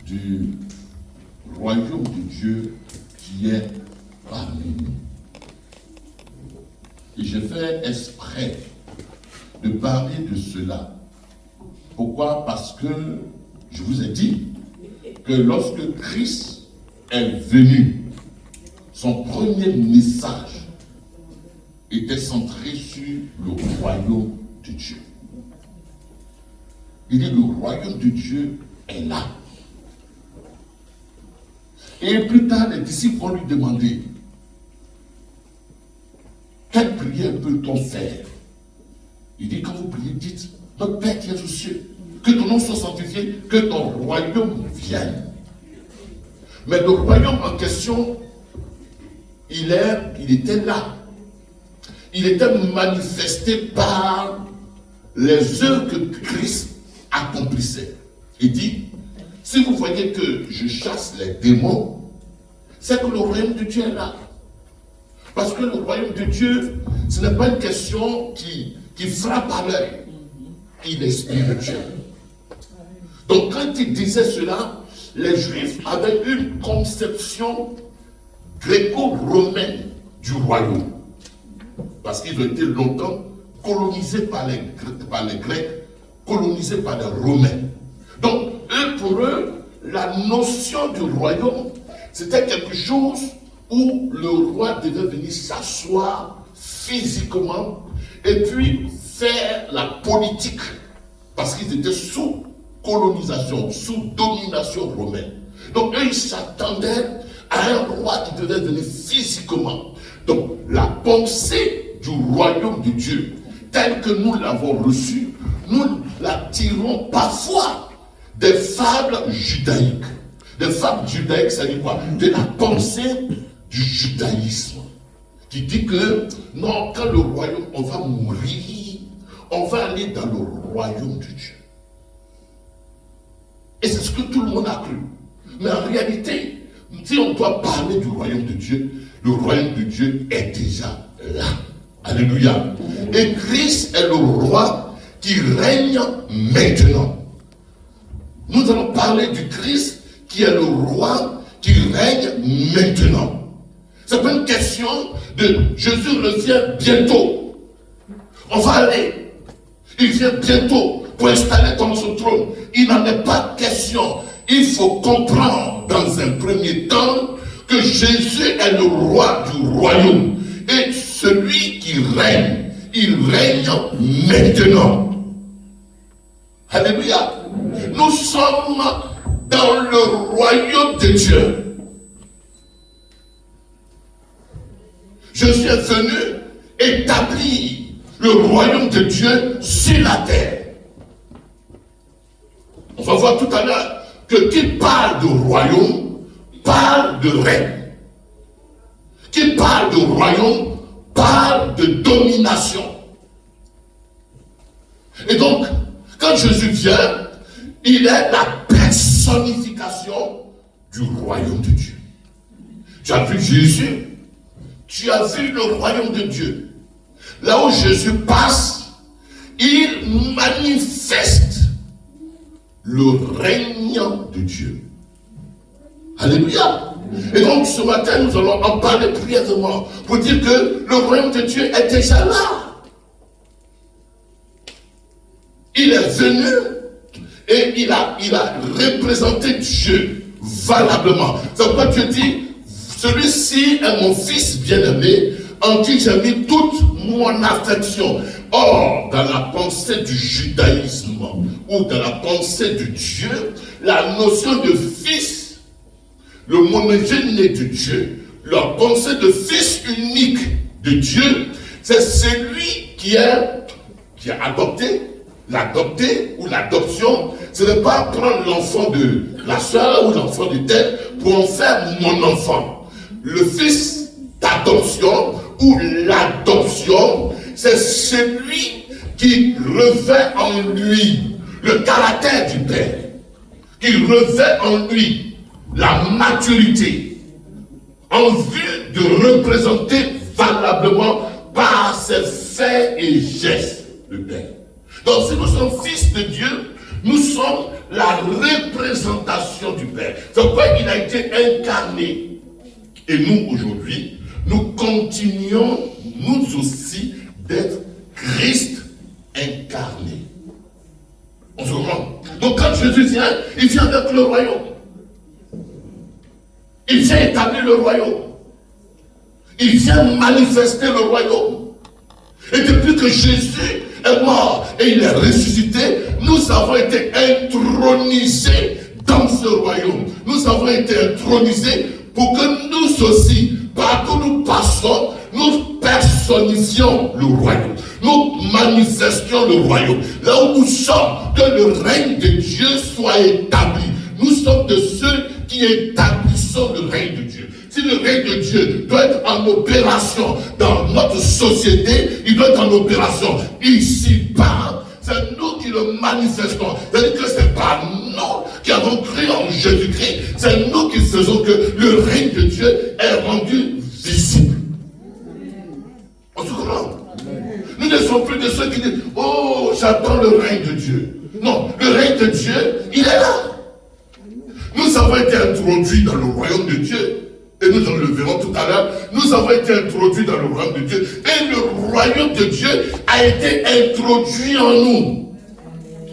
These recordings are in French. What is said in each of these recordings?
du royaume de Dieu qui est parmi nous. Et j'ai fait exprès de parler de cela. Pourquoi? Parce que je vous ai dit que lorsque Christ est venu, son premier message était centré sur le royaume de Dieu. Il dit, le royaume de Dieu est là. Et plus tard, les disciples vont lui demander, quelle prière peut-on faire? Il dit, quand vous priez, dites, notre Père qui est aux cieux, que ton nom soit sanctifié, que ton royaume vienne. Mais le royaume en question, il était là. Il était manifesté par les œuvres que Christ accomplissait. Il dit, si vous voyez que je chasse les démons, c'est que le royaume de Dieu est là. Parce que le royaume de Dieu, ce n'est pas une question qui frappe à l'œil. Il est spirituel. Donc quand il disait cela, les Juifs avaient une conception gréco-romaine du royaume. Parce qu'ils ont été longtemps colonisés par les Grecs, colonisés par les Romains. Donc, pour eux, la notion du royaume, c'était quelque chose où le roi devait venir s'asseoir physiquement et puis faire la politique. Parce qu'ils étaient sous colonisation, sous domination romaine. Donc, eux, ils s'attendaient à un roi qui devait venir physiquement. Donc, la pensée du royaume de Dieu, telle que nous l'avons reçue, nous la tirons parfois des fables judaïques. Des fables judaïques, ça dit quoi? De la pensée du judaïsme. Qui dit que, non, quand le royaume, on va mourir, on va aller dans le royaume de Dieu. Et c'est ce que tout le monde a cru. Mais en réalité, si on doit parler du royaume de Dieu, le royaume de Dieu est déjà là. Alléluia. Et Christ est le roi qui règne maintenant. Nous allons parler du Christ qui est le roi qui règne maintenant. C'est pas une question de Jésus revient bientôt. On va aller. Il vient bientôt pour installer dans son trône. Il n'en est pas question. Il faut comprendre dans un premier temps que Jésus est le roi du royaume. Et celui qui règne, il règne maintenant. Alléluia. Nous sommes dans le royaume de Dieu. Jésus est venu établir le royaume de Dieu sur la terre. On va voir tout à l'heure que qui parle de royaume, parle de règne. Qui parle de royaume, parle de domination. Et donc, quand Jésus vient, il est la personnification du royaume de Dieu. Tu as vu Jésus, tu as vu le royaume de Dieu. Là où Jésus passe, il manifeste le règne de Dieu. Alléluia. Et donc ce matin, nous allons en parler brièvement pour dire que le royaume de Dieu est déjà là. Il est venu et il a représenté Dieu valablement. C'est pourquoi Dieu dit, celui-ci est mon fils bien-aimé, en qui j'ai mis toute mon affection. Or, dans la pensée du judaïsme ou dans la pensée de Dieu, la notion de fils, le monogène de Dieu, la pensée de fils unique de Dieu, c'est celui qui a adopté. L'adopter ou l'adoption, ce n'est pas prendre l'enfant de la soeur ou l'enfant de tête pour en faire mon enfant. Le fils d'adoption ou l'adoption, c'est celui qui revêt en lui le caractère du Père, qui revêt en lui la maturité, en vue de représenter valablement par ses faits et gestes le Père. Donc si nous sommes fils de Dieu, nous sommes la représentation manifestation du Père. C'est pourquoi il a été incarné. Et nous, aujourd'hui, nous continuons, nous aussi, d'être Christ incarné. On se comprend? Donc quand Jésus vient, il vient avec le royaume. Il vient établir le royaume. Il vient manifester le royaume. Et depuis que Jésus est mort et il est ressuscité, nous avons été intronisés dans ce royaume. Nous avons été intronisés pour que nous aussi, partout où nous passons, nous personnifions le royaume. Nous manifestions le royaume. Là où nous sommes, que le règne de Dieu soit établi. Nous sommes de ceux qui établissons le règne de Dieu. Si le règne de Dieu doit être en opération dans notre société, il doit être en opération ici-bas. C'est nous qui le manifestons. C'est-à-dire que ce n'est pas nous qui avons cru en Jésus-Christ. C'est nous qui faisons que le règne de Dieu est rendu visible. On se comprend? Nous ne sommes plus de ceux qui disent « Oh, j'attends le règne de Dieu ». Non, le règne de Dieu, il est là. Nous avons été introduits dans le royaume de Dieu. Et nous en le verrons tout à l'heure. Nous avons été introduits dans le royaume de Dieu. Et le royaume de Dieu a été introduit en nous.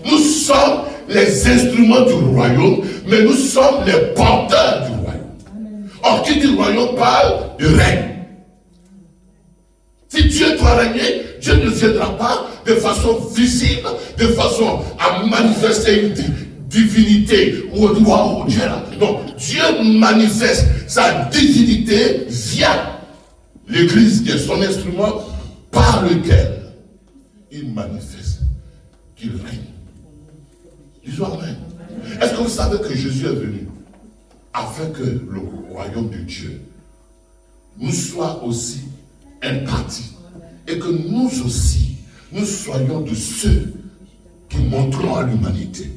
Nous sommes les instruments du royaume, mais nous sommes les porteurs du royaume. Or, qui dit royaume parle de règne. Si Dieu doit régner, Dieu ne viendra pas de façon visible, de façon à manifester une divinité ou wow, Dieu là. Non, Dieu manifeste sa divinité via l'Église qui est son instrument par lequel il manifeste qu'il règne. Disons Amen. Est-ce que vous savez que Jésus est venu afin que le royaume de Dieu nous soit aussi imparti et que nous aussi, nous soyons de ceux qui montrons à l'humanité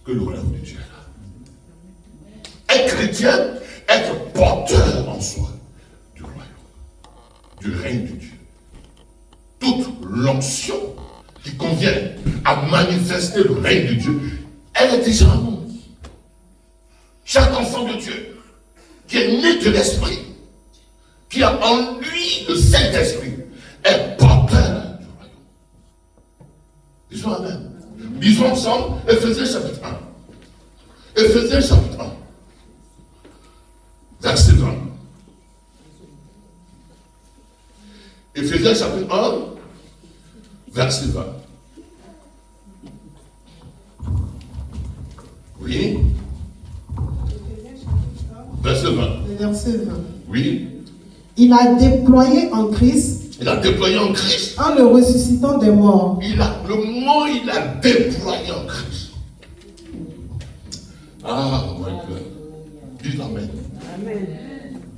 que le royaume de Dieu est là. Être chrétien, être porteur en soi du royaume, du règne de Dieu. Toute l'onction qui convient à manifester le règne de Dieu, elle est déjà en nous. Chaque enfant de Dieu qui est né de l'Esprit, qui a en lui le Saint-Esprit, est porteur du royaume. Disons Amen. Lisons ensemble Éphésiens chapitre 1. Éphésiens chapitre 1. Verset 20. Éphésiens chapitre 1. Verset 20. Oui. Verset 20. Verset 20. Oui. Il a déployé en Christ. Il a déployé en Christ. En le ressuscitant des morts. Il a déployé en Christ. Ah, mon Dieu. Dis Amen. Amen.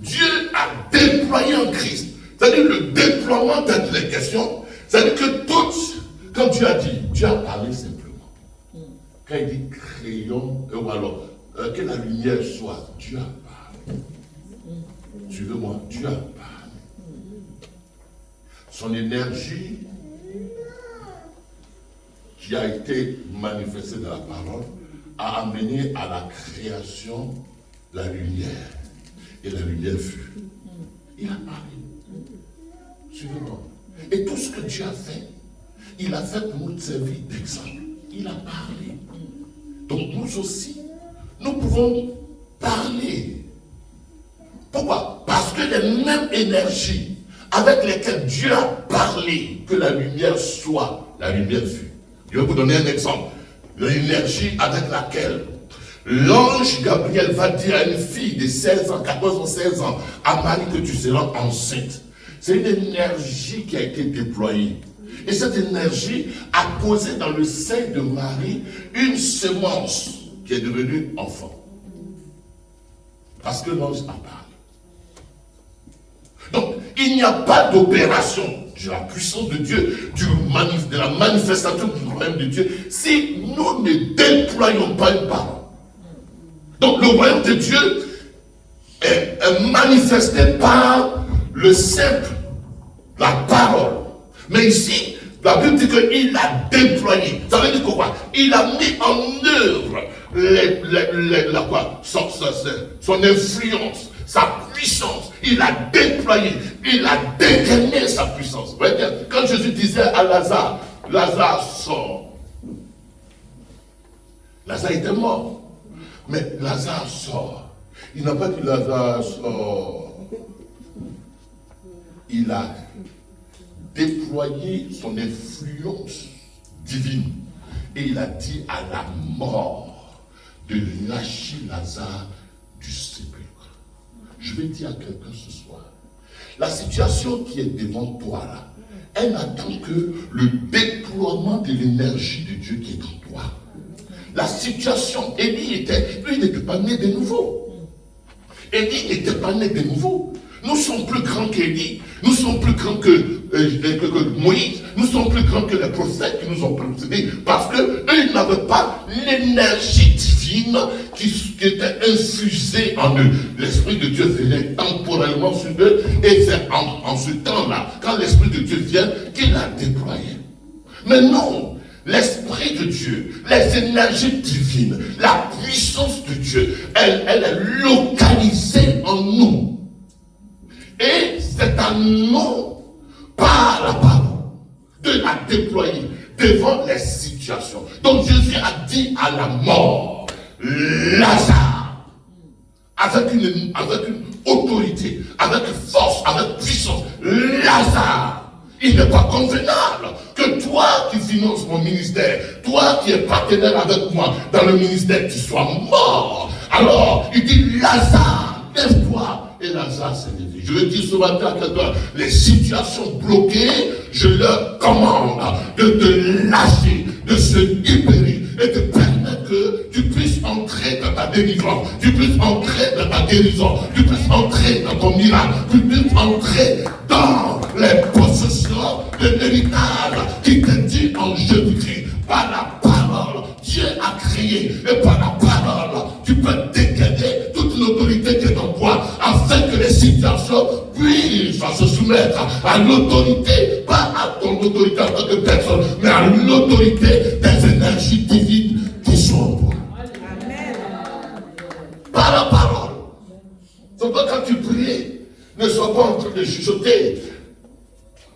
Dieu a déployé en Christ. C'est-à-dire le déploiement de les questions. C'est-à-dire que toutes, comme Dieu a dit, Dieu a parlé simplement. Quand il dit crayon, ou alors que la lumière soit, Dieu a parlé. Suivez-moi, Dieu a parlé. Son énergie qui a été manifestée dans la parole a amené à la création la lumière. Et la lumière fut. Il a parlé. Suivez-moi. Et tout ce que Dieu a fait, il a fait pour nous servir d'exemple. Il a parlé. Donc nous aussi, nous pouvons parler. Pourquoi? Parce que les mêmes énergies avec lesquelles Dieu a parlé que la lumière soit, la lumière fut. Je vais vous donner un exemple. L'énergie avec laquelle l'ange Gabriel va dire à une fille de 16 ans, 14 ans, 16 ans, à Marie que tu seras enceinte. C'est une énergie qui a été déployée. Et cette énergie a posé dans le sein de Marie une semence qui est devenue enfant. Parce que l'ange a parlé. Donc, il n'y a pas d'opération de la puissance de Dieu, de la manifestation du royaume de Dieu, si nous ne déployons pas une parole. Donc, le royaume de Dieu est manifesté par le simple, la parole. Mais ici, la Bible dit qu'il a déployé. Ça veut dire quoi? Il a mis en œuvre son influence, sa puissance. Il a déployé, il a dégainé sa puissance. Vous voyez bien, quand Jésus disait à Lazare, Lazare sort. Lazare était mort. Mais Lazare sort. Il n'a pas dit Lazare sort. Il a déployé son influence divine. Et il a dit à la mort de lâcher Lazare du sépulcre. Je vais dire à quelqu'un ce soir, la situation qui est devant toi là, elle n'attend que le déploiement de l'énergie de Dieu qui est en toi. La situation, Élie lui n'était pas né de nouveau. Élie n'était pas né de nouveau. Nous sommes plus grands qu'Élie. Nous sommes plus grands que Moïse. Nous sommes plus grands que les prophètes qui nous ont précédés. Parce qu'eux, ils n'avaient pas l'énergie divine qui était infusée en eux. L'Esprit de Dieu venait temporellement sur eux. Et c'est en ce temps-là, quand l'Esprit de Dieu vient, qu'il l'a déployé. Mais non! L'Esprit de Dieu, les énergies divines, la puissance de Dieu, elle est localisée en nous. Et c'est à nous, par la parole, de la déployer devant les situations. Donc Jésus a dit à la mort, Lazare, avec une autorité, avec force, avec puissance, Lazare. Il n'est pas convenable que toi qui finances mon ministère, toi qui es partenaire avec moi dans le ministère, tu sois mort. Alors, il dit, Lazare, lève-toi. Et Lazare s'est levé. Je le dis ce matin à quelqu'un, les situations bloquées, je leur commande de te lâcher, de se libérer et de permettre que tu puisses entrer dans ta délivrance, tu puisses entrer dans ta guérison, tu puisses entrer dans ton miracle, tu puisses entrer dans les possessions de l'héritage qui t'est dit en Jésus-Christ. Par la parole, Dieu a créé, et par la parole, tu peux dégainer toute l'autorité qui est en toi, afin que les situations puissent se soumettre à l'autorité, pas à ton autorité en tant que personne, mais à l'autorité des énergies divines qui sont en toi. Amen. Par la parole. Donc quand tu pries, ne sois pas en train de chuchoter.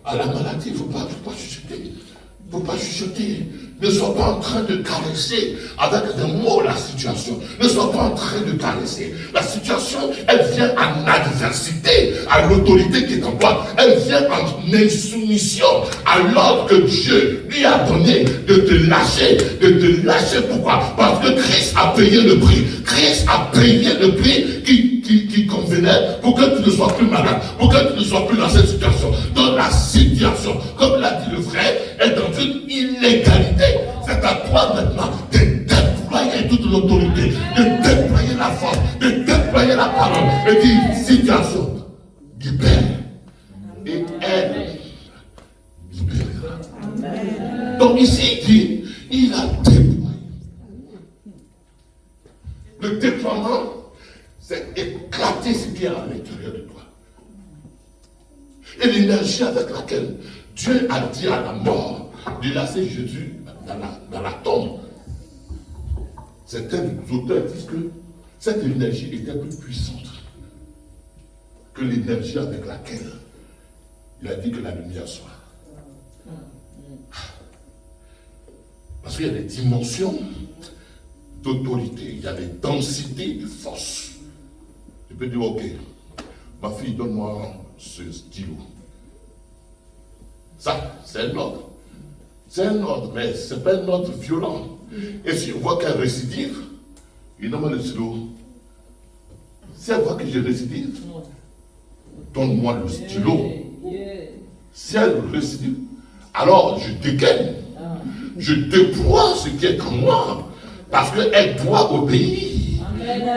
À la maladie, il ne faut pas chuchoter. Il ne faut pas chuchoter. Ne sois pas en train de caresser avec des mots la situation. Ne sois pas en train de caresser. La situation, elle vient en adversité à l'autorité qui est en toi. Elle vient en insoumission à l'ordre que Dieu lui a donné de te lâcher. De te lâcher, pourquoi? Parce que Christ a payé le prix. Christ a payé le prix qui convenait pour que tu ne sois plus malade, pour que tu ne sois plus dans cette situation. Dans la situation, comme l'a dit le frère, est dans une illégalité. C'est à toi maintenant de déployer toute l'autorité, de déployer la force, de déployer la parole. Et dire, situation, libère. Et elle libérera. Donc ici, il dit, il a déployé. Le déploiement, c'est éclater ce qui est à l'intérieur de toi. Et l'énergie avec laquelle Dieu a dit à la mort de laisser Jésus dans la tombe. Certains auteurs disent que cette énergie était plus puissante que l'énergie avec laquelle il a dit que la lumière soit. Parce qu'il y a des dimensions d'autorité, il y a des densités de force. Je peux dire, ok, ma fille, donne-moi ce stylo. Ça, c'est un ordre. C'est un ordre, mais ce n'est pas un ordre violent. Et si on voit qu'elle récidive, il donne le stylo. Si elle voit que je récidive, donne-moi le stylo. Si elle récidive, alors je dégaine. Je déploie ce qui est en moi. Parce qu'elle doit obéir.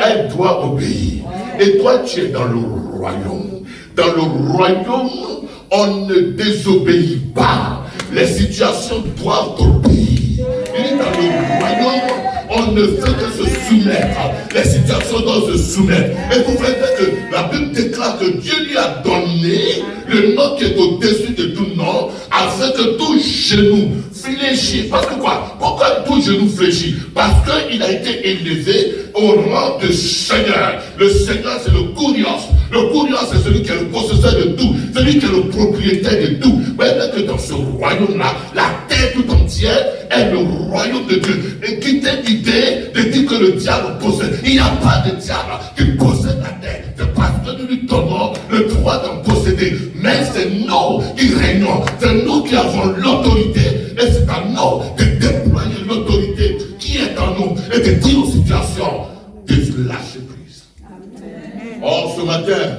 Elle doit obéir. Et toi, tu es dans le royaume. Dans le royaume, on ne désobéit pas. Les situations doivent obéir. Et dans le royaume, on ne fait que se soumettre. Les situations doivent se soumettre. Et vous verrez que la Bible déclare que Dieu lui a donné le nom qui est au-dessus de tout nom, afin que tout genou fléchit. Parce que quoi? Pourquoi tout genou fléchit? Parce qu'il a été élevé au rang de Seigneur. Le Seigneur, c'est le Kurios. Le Kurios, c'est celui qui est le possesseur de tout, celui qui est le propriétaire de tout. Vous voyez que dans ce royaume-là, la terre tout entière est le royaume de Dieu. Et quittez l'idée de dire que le diable possède. Il n'y a pas de diable qui possède la terre. C'est parce que nous lui donnons le droit d'en posséder. Mais c'est nous qui régnons. C'est nous qui avons l'autorité. Et c'est à nous de déployer l'autorité qui est en nous et de dire aux situations de lâcher prise. Amen. Or, ce matin,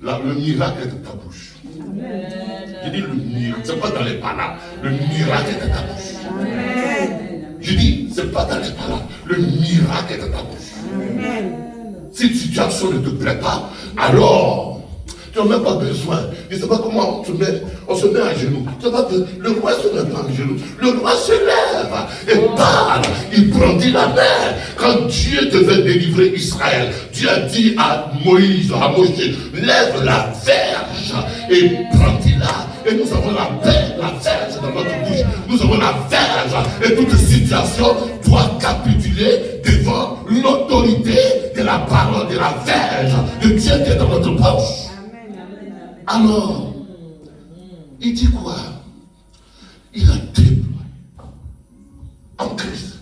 le miracle est de ta bouche. Amen. Je dis le miracle, c'est pas dans les palabres. Le miracle est de ta bouche. Amen. Je dis, c'est pas dans les palabres. Le miracle est de ta bouche. Amen. Si une situation ne te plaît pas, alors tu n'as même pas besoin. Je ne sais pas comment on se met à genoux. Le roi se met pas à genoux. Le roi se lève et parle. Il brandit la main. Quand Dieu devait délivrer Israël, Dieu a dit à Moïse, à Moshe, lève la verge et brandis-la. Et nous avons la verge dans notre bouche. Nous avons la verge. Et toute situation doit capituler devant l'autorité de la parole de la verge de Dieu qui est dans notre bouche. Alors, il dit quoi? Il a déployé en Christ,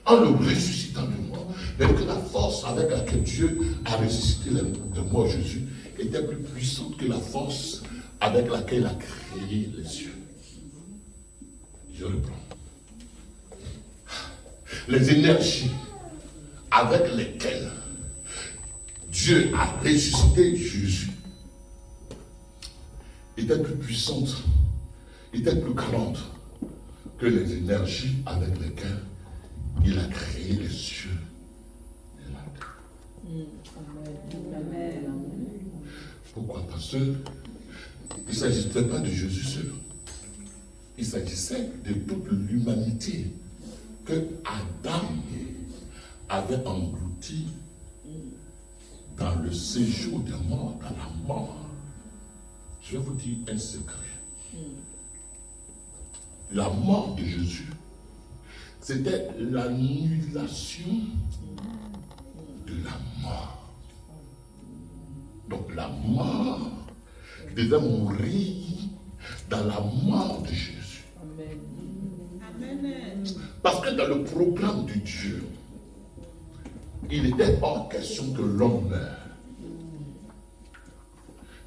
en le ressuscitant de mort, mais que la force avec laquelle Dieu a ressuscité de mort Jésus était plus puissante que la force avec laquelle il a créé les cieux. Je reprends. Les énergies avec lesquelles Dieu a ressuscité Jésus était plus puissante, était plus grande que les énergies avec lesquelles il a créé les cieux et la terre. Pourquoi? Parce qu'il ne s'agissait pas de Jésus seul. Il s'agissait de toute l'humanité que Adam avait englouti dans le séjour des morts, dans la mort. Je vais vous dire un secret. La mort de Jésus, c'était l'annulation de la mort. Donc la mort devait mourir dans la mort de Jésus. Amen. Parce que dans le programme de Dieu, il était hors question que l'homme meure.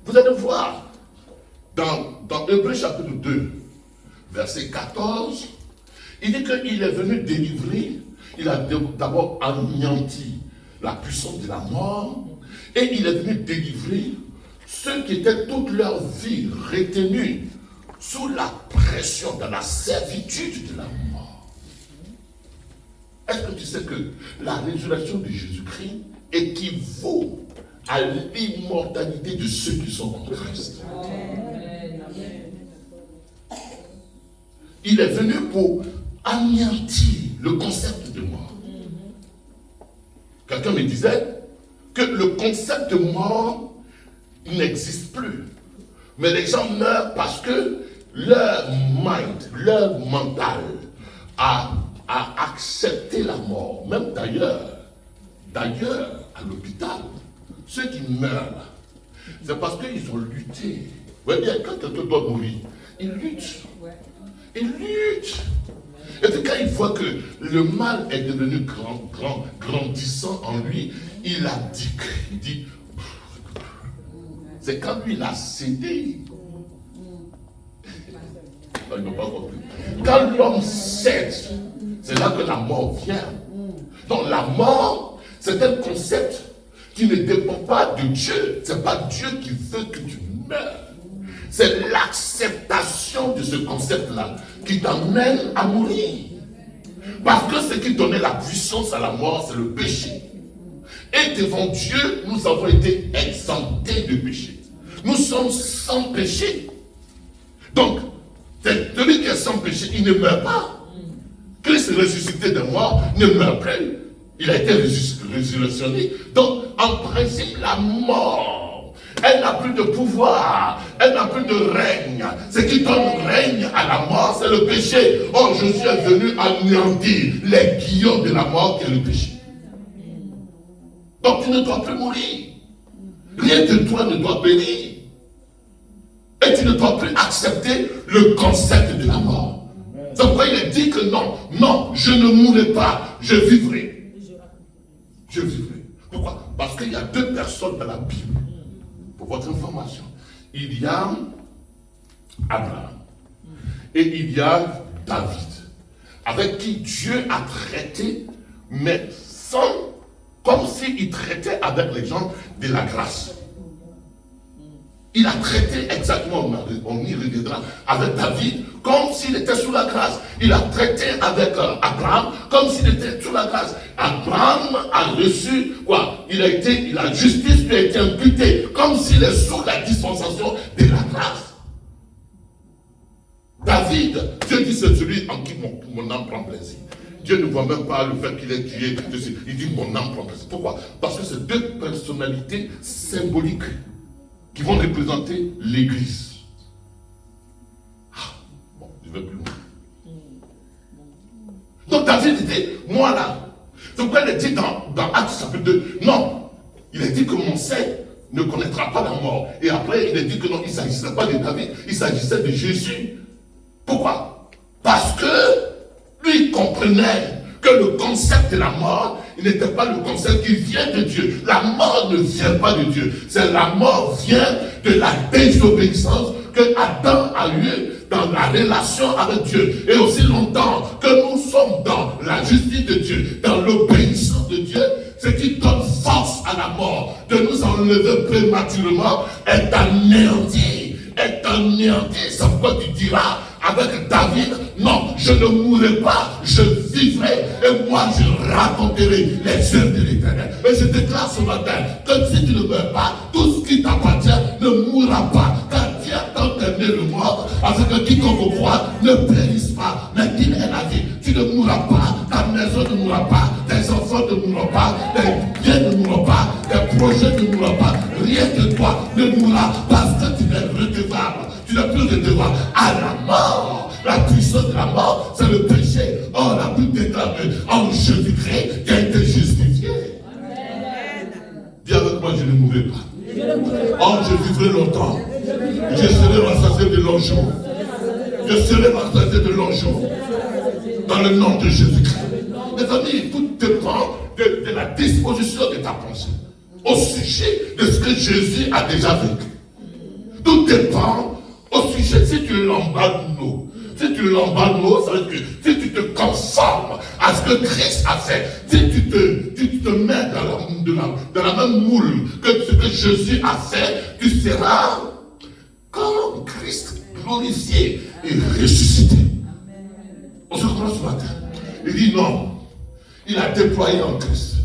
Vous allez voir, dans Hébreux chapitre 2, verset 14, il dit qu'il est venu délivrer, il a d'abord anéanti la puissance de la mort, et il est venu délivrer ceux qui étaient toute leur vie retenus sous la pression, dans la servitude de la mort. Est-ce que tu sais que la résurrection de Jésus-Christ équivaut à l'immortalité de ceux qui sont en Christ? Il est venu pour anéantir le concept de mort. Quelqu'un me disait que le concept de mort n'existe plus. Mais les gens meurent parce que leur mind, leur mental a accepté la mort. Même d'ailleurs, à l'hôpital, ceux qui meurent, c'est parce qu'ils ont lutté. Vous voyez bien, quand quelqu'un doit mourir, il lutte. Il lutte. Et puis quand il voit que le mal est devenu grandissant en lui, il a dit, c'est quand lui il a cédé. Ils n'ont pas compris. Quand l'homme cède, c'est là que la mort vient. Donc la mort, c'est un concept qui ne dépend pas de Dieu. Ce n'est pas Dieu qui veut que tu meurs. C'est l'acceptation de ce concept-là qui t'amène à mourir. Parce que ce qui donnait la puissance à la mort, c'est le péché. Et devant Dieu, nous avons été exemptés de péché. Nous sommes sans péché. Donc, celui qui est sans péché, il ne meurt pas. Christ ressuscité de mort ne meurt plus. Il a été résurrectionné. Donc, en principe, la mort Elle n'a plus de pouvoir. Elle n'a plus de règne. Ce qui donne règne à la mort, c'est le péché. Oh, je suis venu anéantir les guillons de la mort qui est le péché. Donc tu ne dois plus mourir. Rien de toi ne doit périr. Et tu ne dois plus accepter le concept de la mort. C'est pourquoi il est dit que non, je ne mourrai pas, je vivrai. Je vivrai. Pourquoi? Parce qu'il y a deux personnes dans la Bible. Pour votre information. Il y a Abraham et il y a David, avec qui Dieu a traité, mais comme s'il traitait avec les gens de la grâce. Il a traité exactement, on y reviendra, avec David, comme s'il était sous la grâce. Il a traité avec Abraham, comme s'il était sous la grâce. Abraham a reçu quoi? La justice lui a été imputée, comme s'il est sous la dispensation de la grâce. David, Dieu dit c'est celui en qui mon âme prend plaisir. Dieu ne voit même pas le fait qu'il est tué. Il dit mon âme prend plaisir. Pourquoi? Parce que c'est deux personnalités symboliques qui vont représenter l'Église. Bon, je vais plus loin. Donc David était, moi là. C'est pourquoi il est dit dans Actes chapitre 2, non, il est dit que mon sein ne connaîtra pas la mort. Et après, il est dit que non, il ne s'agissait pas de David, il s'agissait de Jésus. Pourquoi? Parce que lui comprenait que le concept de la mort, il n'était pas le concept qui vient de Dieu. La mort ne vient pas de Dieu. C'est la mort vient de la désobéissance que Adam a eu dans la relation avec Dieu. Et aussi longtemps que nous sommes dans la justice de Dieu, dans l'obéissance de Dieu, ce qui donne force à la mort, de nous enlever prématurément, est anéanti. Est anéanti. C'est pourquoi tu diras avec David, non, je ne mourrai pas, je vivrai et moi je raconterai les œuvres de l'Éternel. Mais je déclare ce matin que si tu ne meurs pas, tout ce qui t'appartient ne mourra pas. Car Dieu a tant aimé le monde, afin que quiconque croit ne périsse pas, mais qu'il ait la vie. Tu ne mourras pas, ta maison ne mourra pas, tes enfants ne mourront pas, tes biens ne mourront pas, tes projets ne mourront pas, rien de toi ne mourra parce que tu es redevable. Tu n'as plus de devoir à la mort. La puissance de la mort, c'est le péché. Oh, la Bible déclare en Jésus-Christ qui a été justifié. Dis avec moi, je ne mourrai pas. Oh, je vivrai longtemps. Je serai rassasié de longs jours. Je serai rassasié de longs jours. Dans le nom de Jésus-Christ. Mes amis, tout dépend de la disposition de ta pensée au sujet de ce que Jésus a déjà vécu. Tout dépend au sujet, si tu l'emballes, si tu l'emballes, ça veut dire que si tu te conformes à ce que Christ a fait, si tu te mets dans la même moule que ce que Jésus a fait, tu seras comme Christ glorifié et ressuscité. On se comprend ce matin. Il dit non, il a déployé en Christ.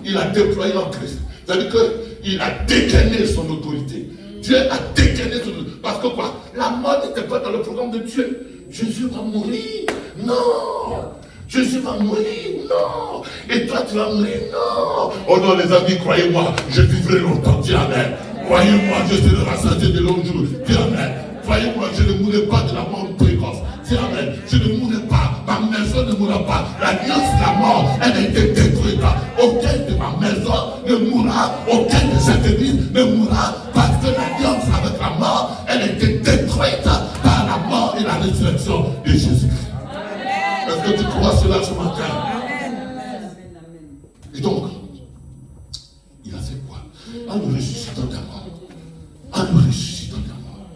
Il a déployé en Christ. C'est-à-dire qu'il a dégaîné son autorité. Dieu a dégaîné son autorité. Parce que quoi? La mort n'était pas dans le programme de Dieu. Jésus va mourir. Non. Jésus va mourir. Non. Et toi, tu vas mourir. Non. Oh non, les amis, croyez-moi, je vivrai longtemps. Dis Amen. Croyez-moi, je serai rassasié de longs jours. Dis Amen. Croyez-moi, je ne mourrai pas de la mort précoce. Dis Amen. Je ne mourrai pas. Ma maison ne mourra pas. L'alliance de la mort, elle a été détruite. Aucun de ma maison ne mourra. Aucun de cette église ne mourra. Parce que l'alliance avec la mort, elle a été détruite par la mort et la résurrection de Jésus-Christ. Est-ce que tu crois cela ce matin? Et donc, il a fait quoi? En nous ressuscitant d'un mort. En nous ressuscitant d'un mort.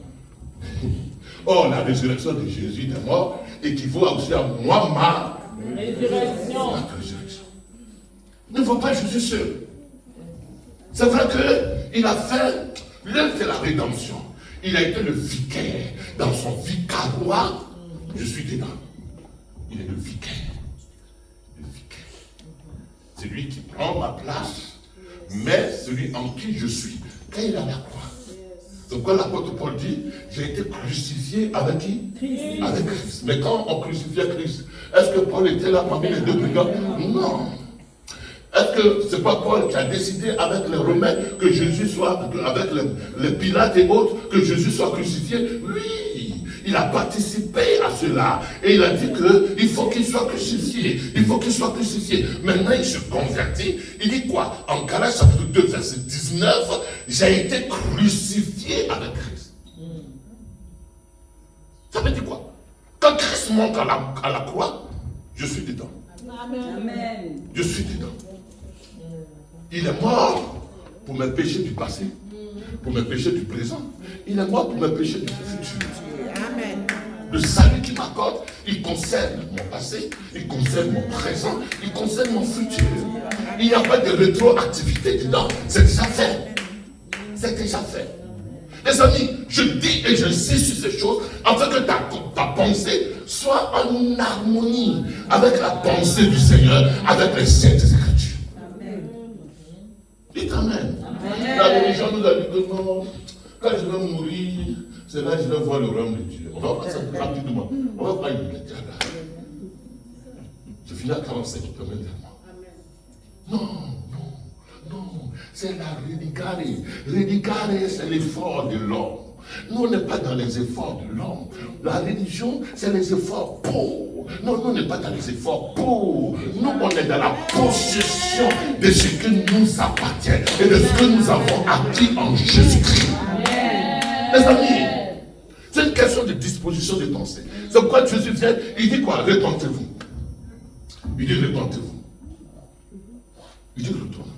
Oh, la résurrection de Jésus des morts équivaut aussi à moi, ma résurrection. Ne vois pas Jésus seul. C'est vrai qu'il a fait l'œuvre de la rédemption. Il a été le vicaire. Dans son vicariat, je suis dedans. Il est le vicaire. Le vicaire. C'est lui qui prend ma place, mais celui en qui je suis. Quand il est à la croix. Donc quand l'apôtre Paul dit, j'ai été crucifié avec qui? Christ. Avec Christ. Mais quand on crucifiait Christ, est-ce que Paul était là parmi les deux brigands? Non. Est-ce que c'est pas Paul qui a décidé avec les Romains que Jésus soit, avec les Pilates et autres, que Jésus soit crucifié? Oui, il a participé à cela. Et il a dit qu'il faut qu'il soit crucifié. Il faut qu'il soit crucifié. Maintenant, il se convertit. Il dit quoi? En Galates chapitre 2, verset 19, j'ai été crucifié avec Christ. Ça veut dire quoi? Quand Christ monte à la croix, je suis dedans. Amen. Je suis dedans. Il est mort pour mes péchés du passé, pour mes péchés du présent. Il est mort pour mes péchés du futur. Amen. Le salut qu'il m'accorde, il concerne mon passé, il concerne mon présent, il concerne mon futur. Il n'y a pas de rétroactivité dedans. C'est déjà fait. C'est déjà fait. Les amis, je dis et j'insiste sur ces choses afin que ta pensée soit en harmonie avec la pensée du Seigneur, avec les saintes écritures. Dites Amen. La religion nous a dit que non, quand je vais mourir, c'est là que je vais voir le royaume de Dieu. On va voir ça rapidement. On va voir une lettre là. Je finis à 45 km de moi. Non. C'est la redicare. Redicare, c'est l'effort de l'homme. Nous, on n'est pas dans les efforts de l'homme. La religion, c'est les efforts pour. Non, nous, on n'est pas dans les efforts pour. Nous, on est dans la possession de ce qui nous appartient et de ce que nous avons acquis en Jésus-Christ. Les amis, c'est une question de disposition de pensée. C'est pourquoi Jésus vient, il dit quoi? Repentez-vous. Il dit repentez-vous. Il dit retournez.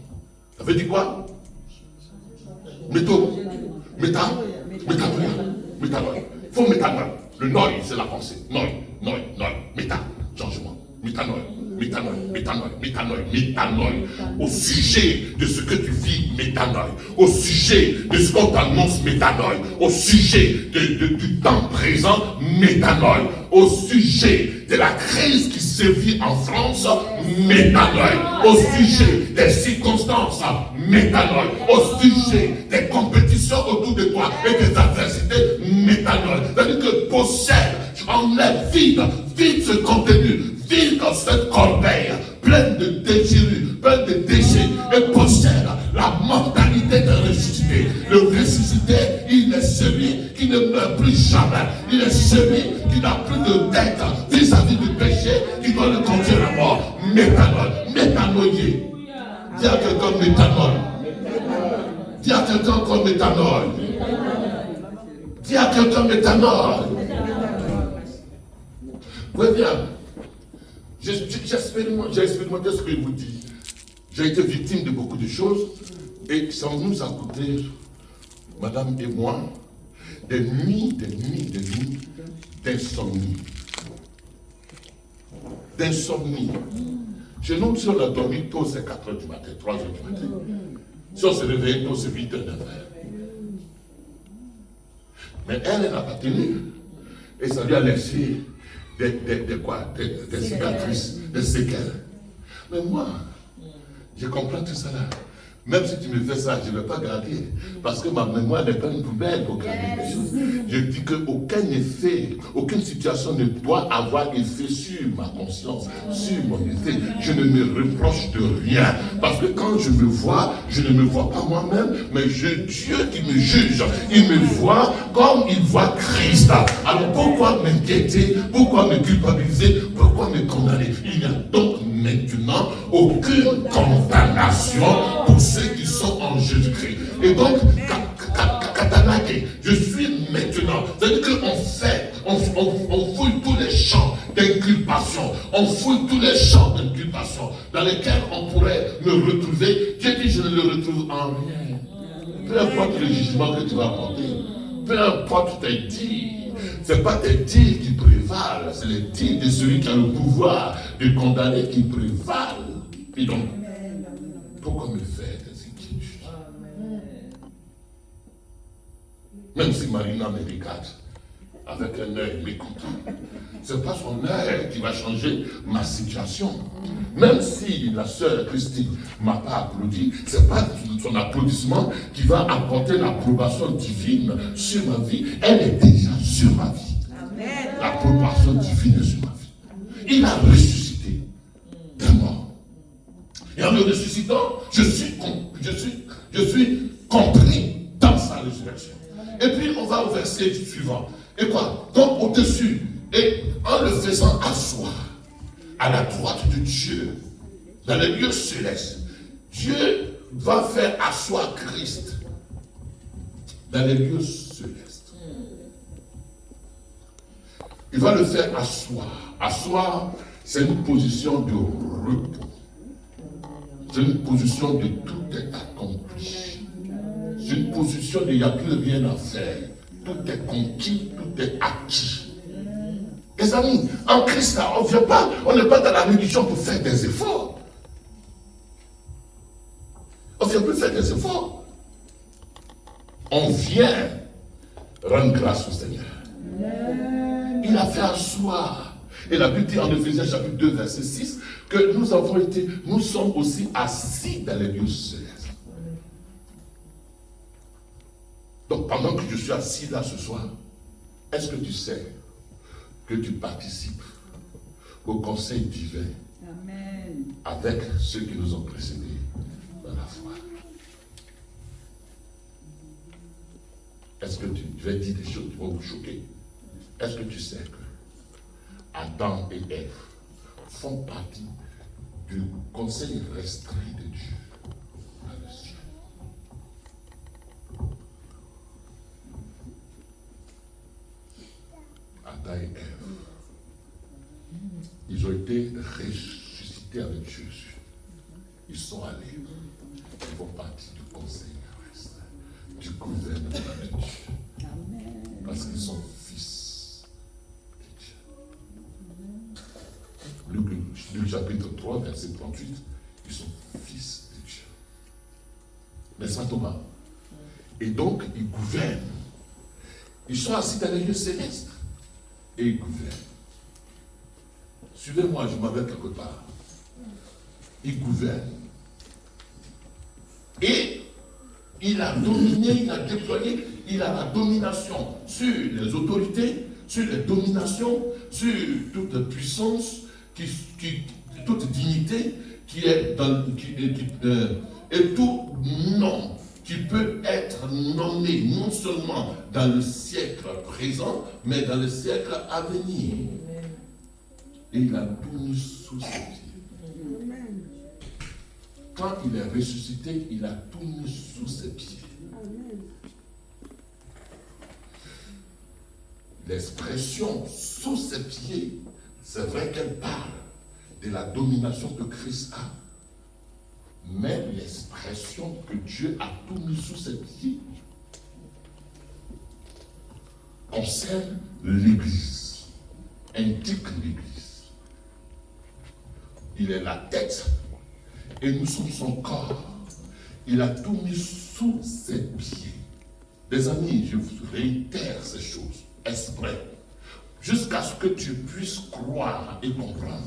Ça veut dire quoi? Métanoïa. Il faut métanoïa. Le noï, c'est la pensée. Noï. Méta. Changement. Métanoïa. Au sujet de ce que tu vis, métanoïa. Au sujet de ce qu'on t'annonce, métanoïa. Au sujet du temps présent, métanoïa. Au sujet de la crise qui sévit en France, métanoïa. Au sujet des circonstances, métanoïa. Au sujet des compétitions autour de toi et des adversités, métanoïa. C'est-à-dire que possède, enlève, vide ce contenu, vide cette corbeille pleine de déchirures, pleine de déchets, et possède la mentalité de ressuscité. Le ressuscité, il est celui qui ne meurt plus jamais. Il est celui qui n'a plus de dette vis-à-vis du péché, qui doit le conduire à la mort. Métanoïa. Dis à quelqu'un métanoïa. Dis à quelqu'un comme métanoïa. Dis à quelqu'un métanoïa. Oui, bien. J'ai expérimenté ce que je vous dis. J'ai été victime de beaucoup de choses et ça nous a coûté, madame et moi, des nuits d'insomnie. Chez nous, si on a dormi tôt, c'est 4h du matin, 3h du matin. Si on se réveille tôt, c'est 8h, 9h. Mais elle n'a pas tenu. Et ça lui a laissé des cicatrices, des séquelles. Mais moi, je comprends tout ça là. Même si tu me fais ça, je ne vais pas garder. Parce que ma mémoire n'est pas une poubelle pour garder les choses. Je dis qu'aucun effet, aucune situation ne doit avoir effet sur ma conscience, sur mon effet. Je ne me reproche de rien. Parce que quand je me vois, je ne me vois pas moi-même, mais Dieu qui me juge. Il me voit comme il voit Christ. Alors pourquoi m'inquiéter? Pourquoi me culpabiliser? Pourquoi me condamner? Il n'y a donc maintenant aucune condamnation pour ceux qui sont en Jésus-Christ. Et donc, je suis maintenant. C'est-à-dire qu'on fouille tous les champs d'inculpation. On fouille tous les champs d'inculpation dans lesquels on pourrait me retrouver. Dieu dit, je ne le retrouve en rien. Peu importe le jugement que tu vas apporter, peu importe tes dires. Ce n'est pas tes dires qui prévalent, c'est les dires de celui qui a le pouvoir de condamner qui prévalent. Et donc, pourquoi me faire des inquiétudes? Même si Marina me regarde avec un œil mécontent, ce n'est pas son œil qui va changer ma situation. Même si la sœur Christine ne m'a pas applaudi, ce n'est pas son applaudissement qui va apporter l'approbation divine sur ma vie. Elle est déjà sur ma vie. L'approbation divine est sur ma vie. Il a ressuscité des morts. Et dans le ressuscitant, je suis compris dans sa résurrection. Et puis on va au verset suivant. Et quoi? Donc au-dessus, et en le faisant asseoir à la droite de Dieu, dans les lieux célestes, Dieu va faire asseoir Christ dans les lieux célestes. Il va le faire asseoir. Asseoir, c'est une position de repos. C'est une position de tout est accompli. C'est une position de il n'y a plus rien à faire. Tout est conquis, tout est acquis. Les amis, en Christ, là, on n'est pas dans la religion pour faire des efforts. On ne vient plus faire des efforts. On vient rendre grâce au Seigneur. Il a fait asseoir. Et la Bible dit en Éphésiens chapitre 2, verset 6, que nous sommes aussi assis dans les lieux célestes. Donc pendant que je suis assis là ce soir, est-ce que tu sais que tu participes au conseil divin? Amen. Avec ceux qui nous ont précédés dans la foi? Est-ce que je vais dire des choses qui vont vous choquer? Est-ce que tu sais que Adam et Ève font partie du conseil restreint de Dieu dans le ciel? Adam et Ève, ils ont été ressuscités avec Jésus. Ils sont allés, ils font partie du conseil restreint, du gouvernement de Dieu. Amen. Parce qu'ils sont fils. Luc chapitre 3, verset 38, ils sont fils de Dieu. N'est-ce pas Thomas? Et donc, ils gouvernent. Ils sont assis dans les lieux célestes. Et ils gouvernent. Suivez-moi, je m'en vais quelque part. Ils gouvernent. Et il a dominé, il a déployé, il a la domination sur les autorités, sur les dominations, sur toute puissance, toute dignité qui est et tout nom qui peut être nommé non seulement dans le siècle présent, mais dans le siècle à venir. Et il a tout mis sous ses pieds. Quand il est ressuscité, il a tout mis sous ses pieds. L'expression sous ses pieds, c'est vrai qu'elle parle de la domination que Christ a. Mais l'expression que Dieu a tout mis sous ses pieds concerne l'Église, indique l'Église. Il est la tête et nous sommes son corps. Il a tout mis sous ses pieds. Les amis, je vous réitère ces choses exprès, jusqu'à ce que tu puisses croire et comprendre.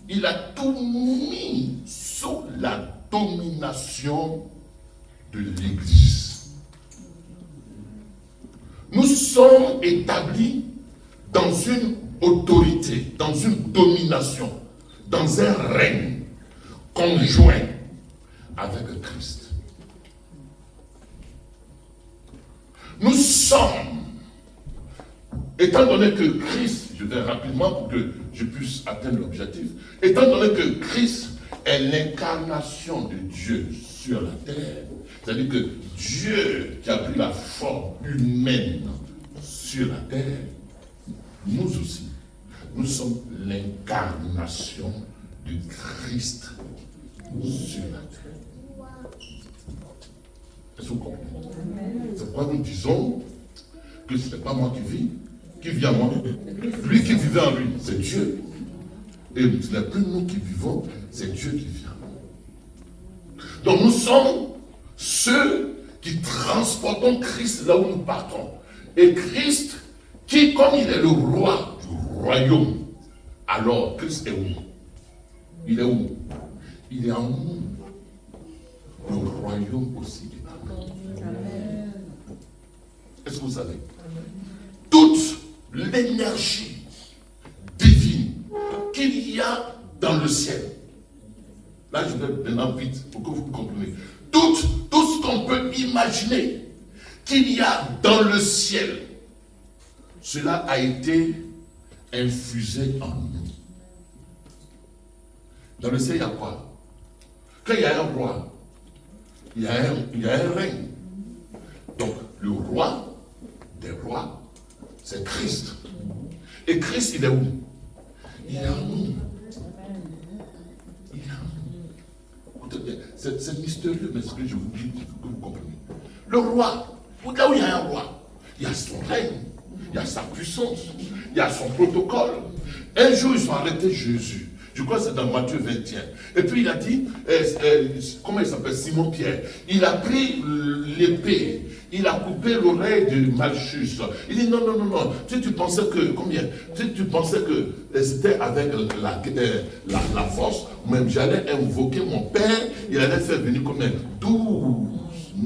Il a tout mis sous la domination de l'Église. Nous sommes établis dans une autorité, dans une domination, dans un règne conjoint avec Christ. Nous sommes, étant donné que Christ, je vais rapidement pour que je puisse atteindre l'objectif, étant donné que Christ est l'incarnation de Dieu sur la terre, c'est-à-dire que Dieu qui a pris la forme humaine sur la terre, nous aussi, nous sommes l'incarnation de Christ sur la terre. Est-ce que vous comprenez? C'est pourquoi nous disons que ce n'est pas moi qui vis en moi. Lui qui vivait en lui, c'est Dieu. Et ce n'est plus nous qui vivons, c'est Dieu qui vit en nous. Donc nous sommes ceux qui transportons Christ là où nous partons. Et Christ, qui comme il est le roi du royaume, alors Christ est où? Il est où? Il est en nous. Le royaume aussi est en nous. Amen. Est-ce que vous savez? Toute l'énergie divine qu'il y a dans le ciel, Là, je vais maintenant vite pour que vous compreniez. Tout ce qu'on peut imaginer qu'il y a dans le ciel, cela a été infusé en nous. Dans le ciel, il y a quoi? Quand il y a un roi, il y a un règne. Donc, le roi des rois, c'est Christ. Et Christ, il est où? Il est en nous. Il est en nous. C'est mystérieux, mais ce que je vous dis, que vous comprenez. Le roi, là où il y a un roi, il y a son règne, il y a sa puissance, il y a son protocole. Un jour, ils ont arrêté Jésus. Je crois que c'est dans Matthieu 21. Et puis il a dit, comment il s'appelle? Simon-Pierre. Il a pris l'épée, il a coupé l'oreille de Malchus. Il dit non. Tu pensais que, combien? Tu pensais que c'était avec la force, même j'allais invoquer mon père, il allait faire venir combien? 12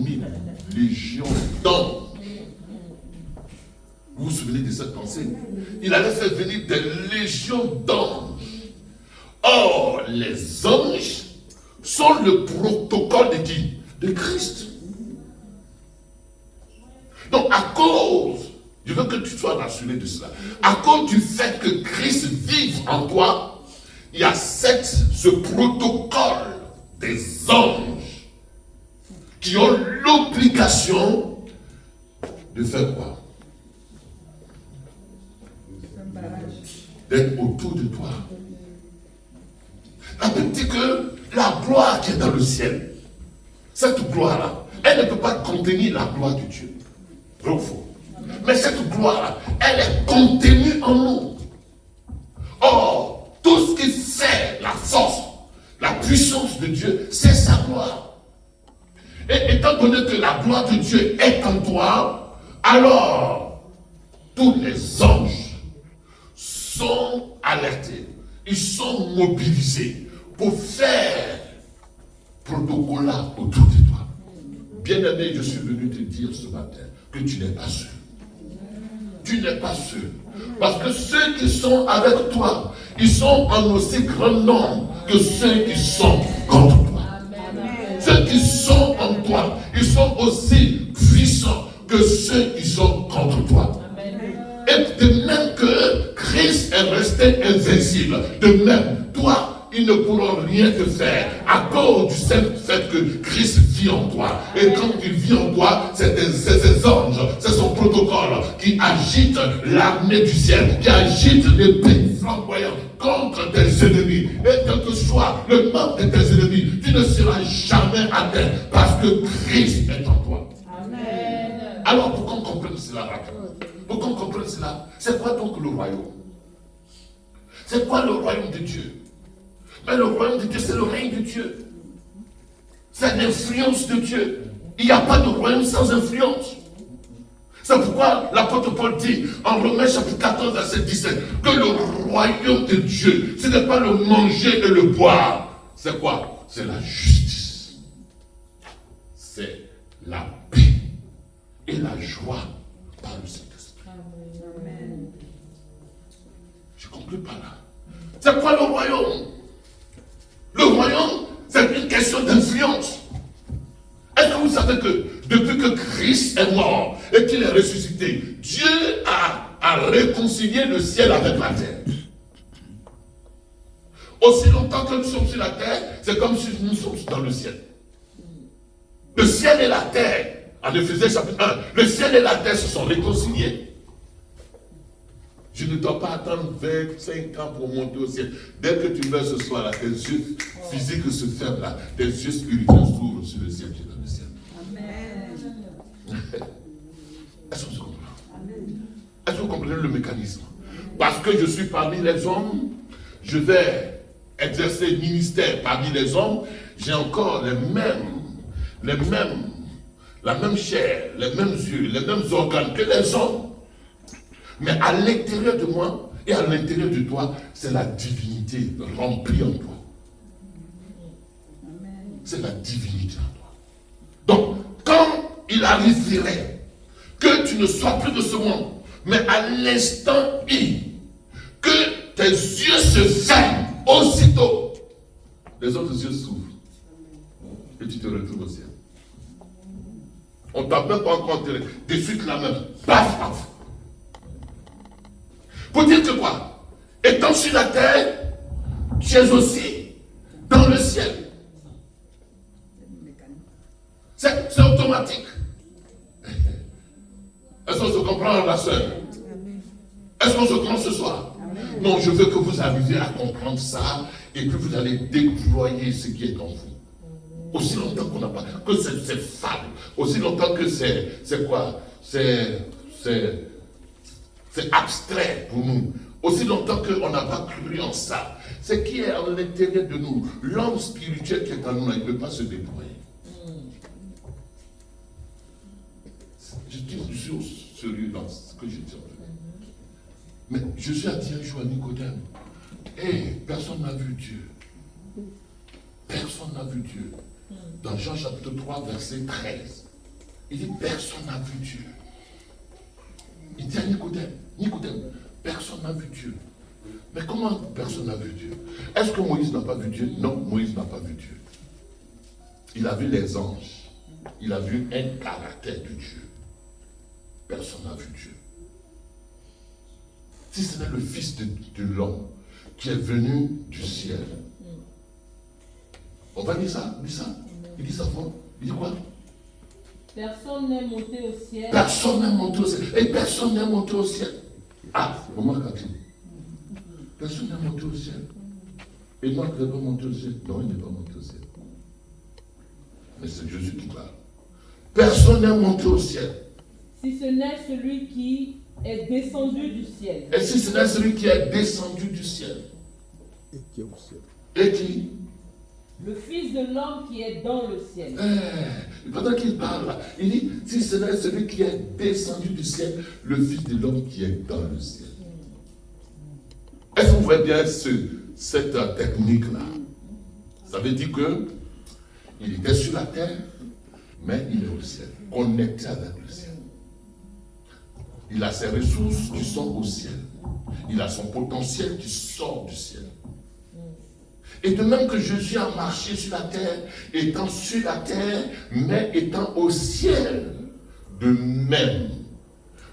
000 légions d'hommes. Vous vous souvenez de cette pensée? Il allait faire venir des légions d'hommes. Or, les anges sont le protocole de qui? De Christ. Donc, à cause, je veux que tu sois rassuré de cela, à cause du fait que Christ vive en toi, il y a ce protocole des anges qui ont l'obligation de faire quoi? D'être autour de toi. La Bible dit que la gloire qui est dans le ciel, cette gloire-là, elle ne peut pas contenir la gloire de Dieu. Vrai ou faux? Mais cette gloire-là, elle est contenue en nous. Or, tout ce qui fait la force, la puissance de Dieu, c'est sa gloire. Et étant donné que la gloire de Dieu est en toi, alors, tous les anges sont alertés. Ils sont mobilisés pour faire protocole autour de toi. Bien-aimé, je suis venu te dire ce matin que tu n'es pas seul. Tu n'es pas seul. Parce que ceux qui sont avec toi, ils sont en aussi grand nombre que ceux qui sont contre toi. Ceux qui sont en toi, ils sont aussi puissants que ceux qui sont contre toi. Et de même que Christ est resté invincible, de même, toi, ils ne pourront rien te faire à cause du simple fait que Christ vit en toi. Et quand il vit en toi, c'est ses anges, c'est son protocole qui agite l'armée du ciel, qui agite l'épée flamboyante contre tes ennemis. Et quel que soit le nombre de tes ennemis, tu ne seras jamais atteint parce que Christ est en toi. Amen. Alors pour qu'on comprenne cela, pour qu'on comprenne cela, c'est quoi donc le royaume? C'est quoi le royaume de Dieu? Mais le royaume de Dieu, c'est le règne de Dieu. C'est l'influence de Dieu. Il n'y a pas de royaume sans influence. C'est pourquoi l'apôtre Paul dit en Romains chapitre 14 verset 17 que le royaume de Dieu, ce n'est pas le manger et le boire. C'est quoi? C'est la justice. C'est la paix et la joie par le Saint-Esprit. Amen. Je ne conclue pas là. C'est quoi le royaume? Le royaume, c'est une question d'influence. Est-ce que vous savez que depuis que Christ est mort et qu'il est ressuscité, Dieu a réconcilié le ciel avec la terre? Aussi longtemps que nous sommes sur la terre, c'est comme si nous sommes dans le ciel. Le ciel et la terre, en Éphésiens chapitre 1, le ciel et la terre se sont réconciliés. Je ne dois pas attendre 25 ans pour monter au ciel. Dès que tu meurs ce soir, là, tes yeux physiques se ferment là, tes yeux spirituels s'ouvrent sur le ciel, tu es dans le ciel. Amen. Est-ce que vous comprenez? Est-ce que vous comprenez le mécanisme? Parce que je suis parmi les hommes, je vais exercer le ministère parmi les hommes, j'ai encore la même chair, les mêmes yeux, les mêmes organes que les hommes. Mais à l'intérieur de moi et à l'intérieur de toi, c'est la divinité remplie en toi. C'est la divinité en toi. Donc, quand il arriverait que tu ne sois plus de ce monde, mais à l'instant I, que tes yeux se ferment aussitôt, les autres yeux s'ouvrent. Et tu te retrouves au ciel. On ne t'a même pas encore enterré. De suite la même. Paf, paf. Pour dire que quoi? Étant sur la terre, tu es aussi dans le ciel. C'est automatique. Est-ce qu'on se comprend, la sœur? Est-ce qu'on se comprend ce soir? Non, je veux que vous arriviez à comprendre ça et que vous allez déployer ce qui est en vous. Aussi longtemps qu'on n'a pas, que c'est fade, aussi longtemps que c'est quoi? C'est abstrait pour nous. Aussi longtemps qu'on n'a pas cru en ça. Ce qui est à l'intérieur de nous, l'homme spirituel qui est en nous, il ne peut pas se déployer. Je suis sérieux dans ce que je dis. Mais je suis à dire un jour à Nicodème, personne n'a vu Dieu. Personne n'a vu Dieu. Dans Jean chapitre 3, verset 13, il dit personne n'a vu Dieu. Il dit à Nicodème, personne n'a vu Dieu. Mais comment personne n'a vu Dieu? Est-ce que Moïse n'a pas vu Dieu? Non, Moïse n'a pas vu Dieu. Il a vu les anges. Il a vu un caractère de Dieu. Personne n'a vu Dieu. Si ce n'est le Fils de l'homme qui est venu du ciel. On va dire ça, Il dit ça fort. Il dit quoi? Personne n'est monté au ciel. Personne n'est monté au ciel. Et personne n'est monté au ciel. Ah, maman Cathy. Personne n'est monté au ciel. Et non, il n'est pas monté au ciel. Non, il n'est pas monté au ciel. Mais c'est Jésus qui parle. Personne n'est monté au ciel. Si ce n'est celui qui est descendu du ciel. Et si ce n'est celui qui est descendu du ciel. Et qui est au ciel. Et qui? Le Fils de l'homme qui est dans le ciel. Pendant qu'il parle là, il dit, si ce n'est celui qui est descendu du ciel, le Fils de l'homme qui est dans le ciel. Est-ce que vous voyez bien cette technique-là? Ça veut dire que il était sur la terre, mais il est au ciel, connecté avec le ciel. Il a ses ressources qui sont au ciel. Il a son potentiel qui sort du ciel. Et de même que Jésus a marché sur la terre, étant sur la terre, mais étant au ciel, de même,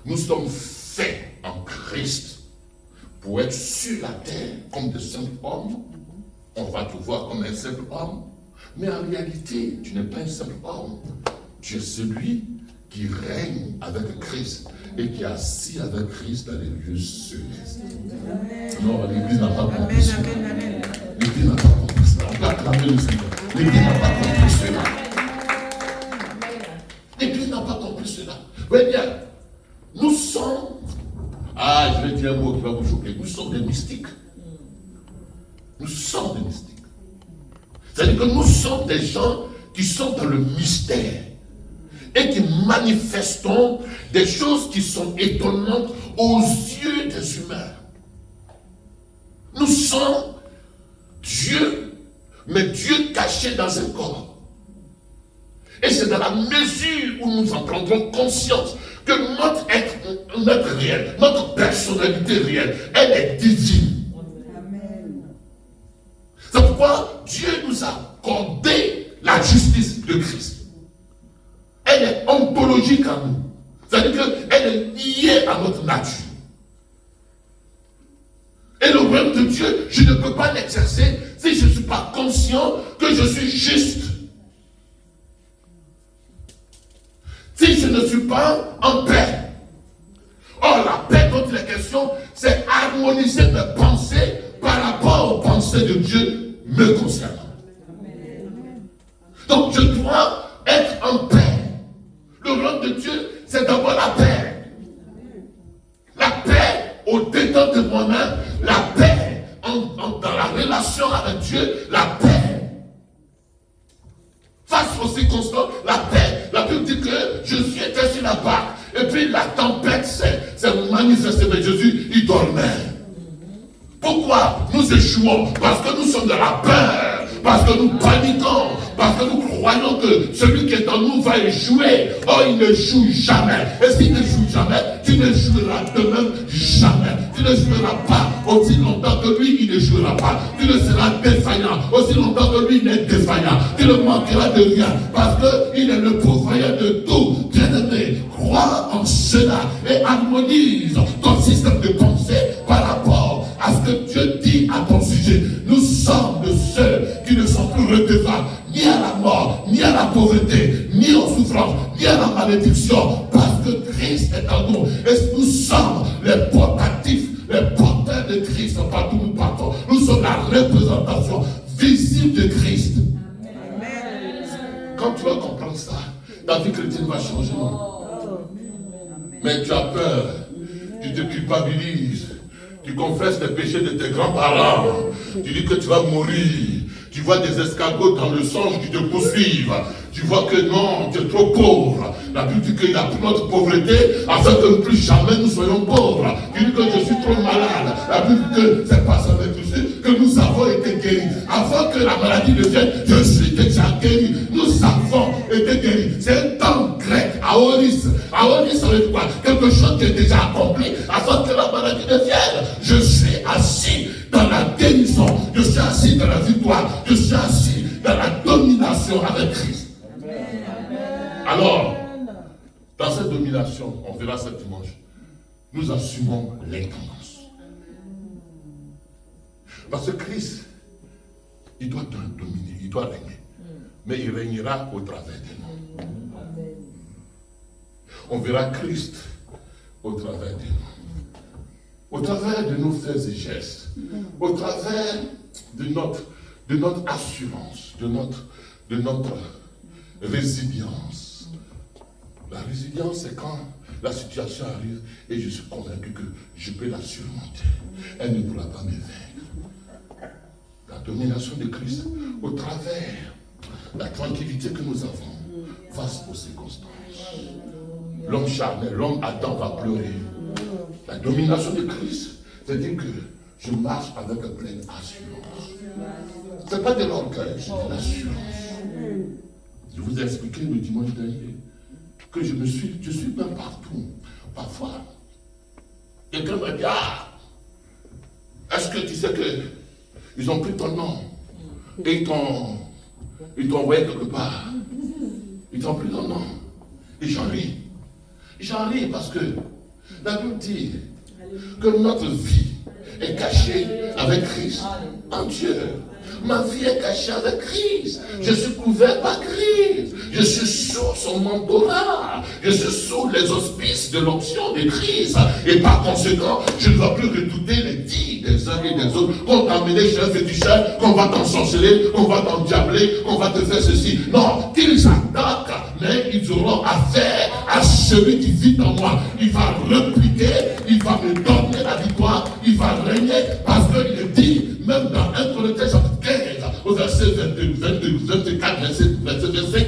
nous sommes faits en Christ pour être sur la terre comme de simples hommes. On va te voir comme un simple homme, mais en réalité, tu n'es pas un simple homme. Tu es celui qui règne avec Christ et qui est assis avec Christ dans les lieux célestes. Non, l'Église n'a pas compris cela. L'Église n'a pas compris cela. On peut acclamer le Seigneur. L'Église n'a pas compris cela. L'Église n'a pas compris cela. Voyez bien, nous sommes, je vais dire un mot qui va vous choquer, nous sommes des mystiques. Nous sommes des mystiques. C'est-à-dire que nous sommes des gens qui sont dans le mystère et qui manifestons des choses qui sont étonnantes aux yeux des humains. Nous sommes Dieu, mais Dieu caché dans un corps. Et c'est dans la mesure où nous en prendrons conscience que notre être, notre réel, notre personnalité réelle, elle est divine. Amen. C'est pourquoi Dieu nous a accordé la justice de Christ. Elle est ontologique à nous. C'est-à-dire qu'elle est liée à notre nature. Et le royaume de Dieu, je ne peux pas l'exercer si je ne suis pas conscient que je suis juste. Si je ne suis pas en paix. Or, la paix dont il est question, c'est harmoniser mes pensées par rapport aux pensées de Dieu me concernant. Donc, je dois être en paix. Le royaume de Dieu, c'est d'abord la paix. La paix au-dedans de moi-même, la paix dans la relation avec Dieu, la paix. Face aux circonstances, la paix. La Bible dit que Jésus était sur la barque. Et puis la tempête s'est manifestée. Mais Jésus, il dormait. Pourquoi nous échouons? Parce que nous sommes de la peur. Parce que nous paniquons. Parce que nous croyons que celui qui est en nous va échouer. Oh, il n'échoue jamais. Et s'il n'échoue jamais, tu n'échoueras de même jamais. Tu ne joueras pas aussi longtemps que lui, il ne jouera pas. Tu ne seras défaillant aussi longtemps que lui, il est défaillant. Tu ne manqueras de rien parce qu'il est le pourvoyeur de tout. Bien-aimé, crois en cela et harmonise ton système de pensée par rapport à ce que Dieu dit à ton sujet. Nous sommes de ceux qui ne sont plus redevables ni à la mort, ni à la pauvreté, ni aux souffrances, ni à la malédiction, parce que Christ est en nous. Et nous sommes les portatifs, les porteurs de Christ partout où nous partons. Nous sommes la représentation visible de Christ. Amen. Quand tu vas comprendre ça, ta vie chrétienne va changer. Mais tu as peur, tu te culpabilises, tu confesses les péchés de tes grands-parents, tu dis que tu vas mourir. Tu vois des escargots dans le songe qui te poursuivent. Tu vois que non, tu es trop pauvre. La Bible dit qu'il a pris notre pauvreté afin que plus jamais nous soyons pauvres. Tu dis que je suis trop malade. La Bible dit que c'est pas ça que nous avons été guéris. Avant que la maladie ne vienne, je suis déjà guéri. Nous avons été guéris. C'est un terme grec, aoris. Aoris, ça veut dire quoi? Quelque chose qui est déjà accompli avant que la maladie ne vienne. Je suis assis dans la guérison. Je suis assis dans la victoire. Je suis assis dans la domination avec Christ. Alors, dans cette domination, on verra ce dimanche, nous assumons l'intendance. Parce que Christ, il doit dominer, il doit régner. Mais il régnera au travers de nous. On verra Christ au travers de nous. Au travers de nos faits et gestes. Au travers de notre assurance, de notre résilience. La résilience, c'est quand la situation arrive et je suis convaincu que je peux la surmonter. Elle ne pourra pas me vaincre. La domination de Christ au travers la tranquillité que nous avons face aux circonstances. L'homme charnel, l'homme Adam va pleurer. La domination de Christ, c'est-à-dire que je marche avec une pleine assurance. Ce n'est pas de l'orgueil, c'est de l'assurance. Je vous ai expliqué le dimanche dernier que je suis même partout. Parfois, quelqu'un me dit, est-ce que tu sais qu'ils ont pris ton nom et ils t'ont envoyé quelque part. Ils t'ont pris ton nom. Et j'en ris. J'en ris parce que la Bible dit que notre vie est cachée avec Christ en Dieu. Ma vie est cachée avec Christ. Je suis couvert par Christ. Je suis sous son mentorat. Je suis sous les auspices de l'onction de Christ. Et par conséquent, je ne dois plus redouter les dits des uns et des autres qu'on t'a amené chez un féticheur, qu'on va t'ensorceler, qu'on va t'endiabler, qu'on va te faire ceci. Non, qu'ils attaquent, mais ils auront affaire à celui qui vit en moi. Il va répliquer, il va me donner la victoire, il va régner parce qu'il est dit, même dans 1 Corinthiens chapitre 15, au verset 22, 24, verset 25,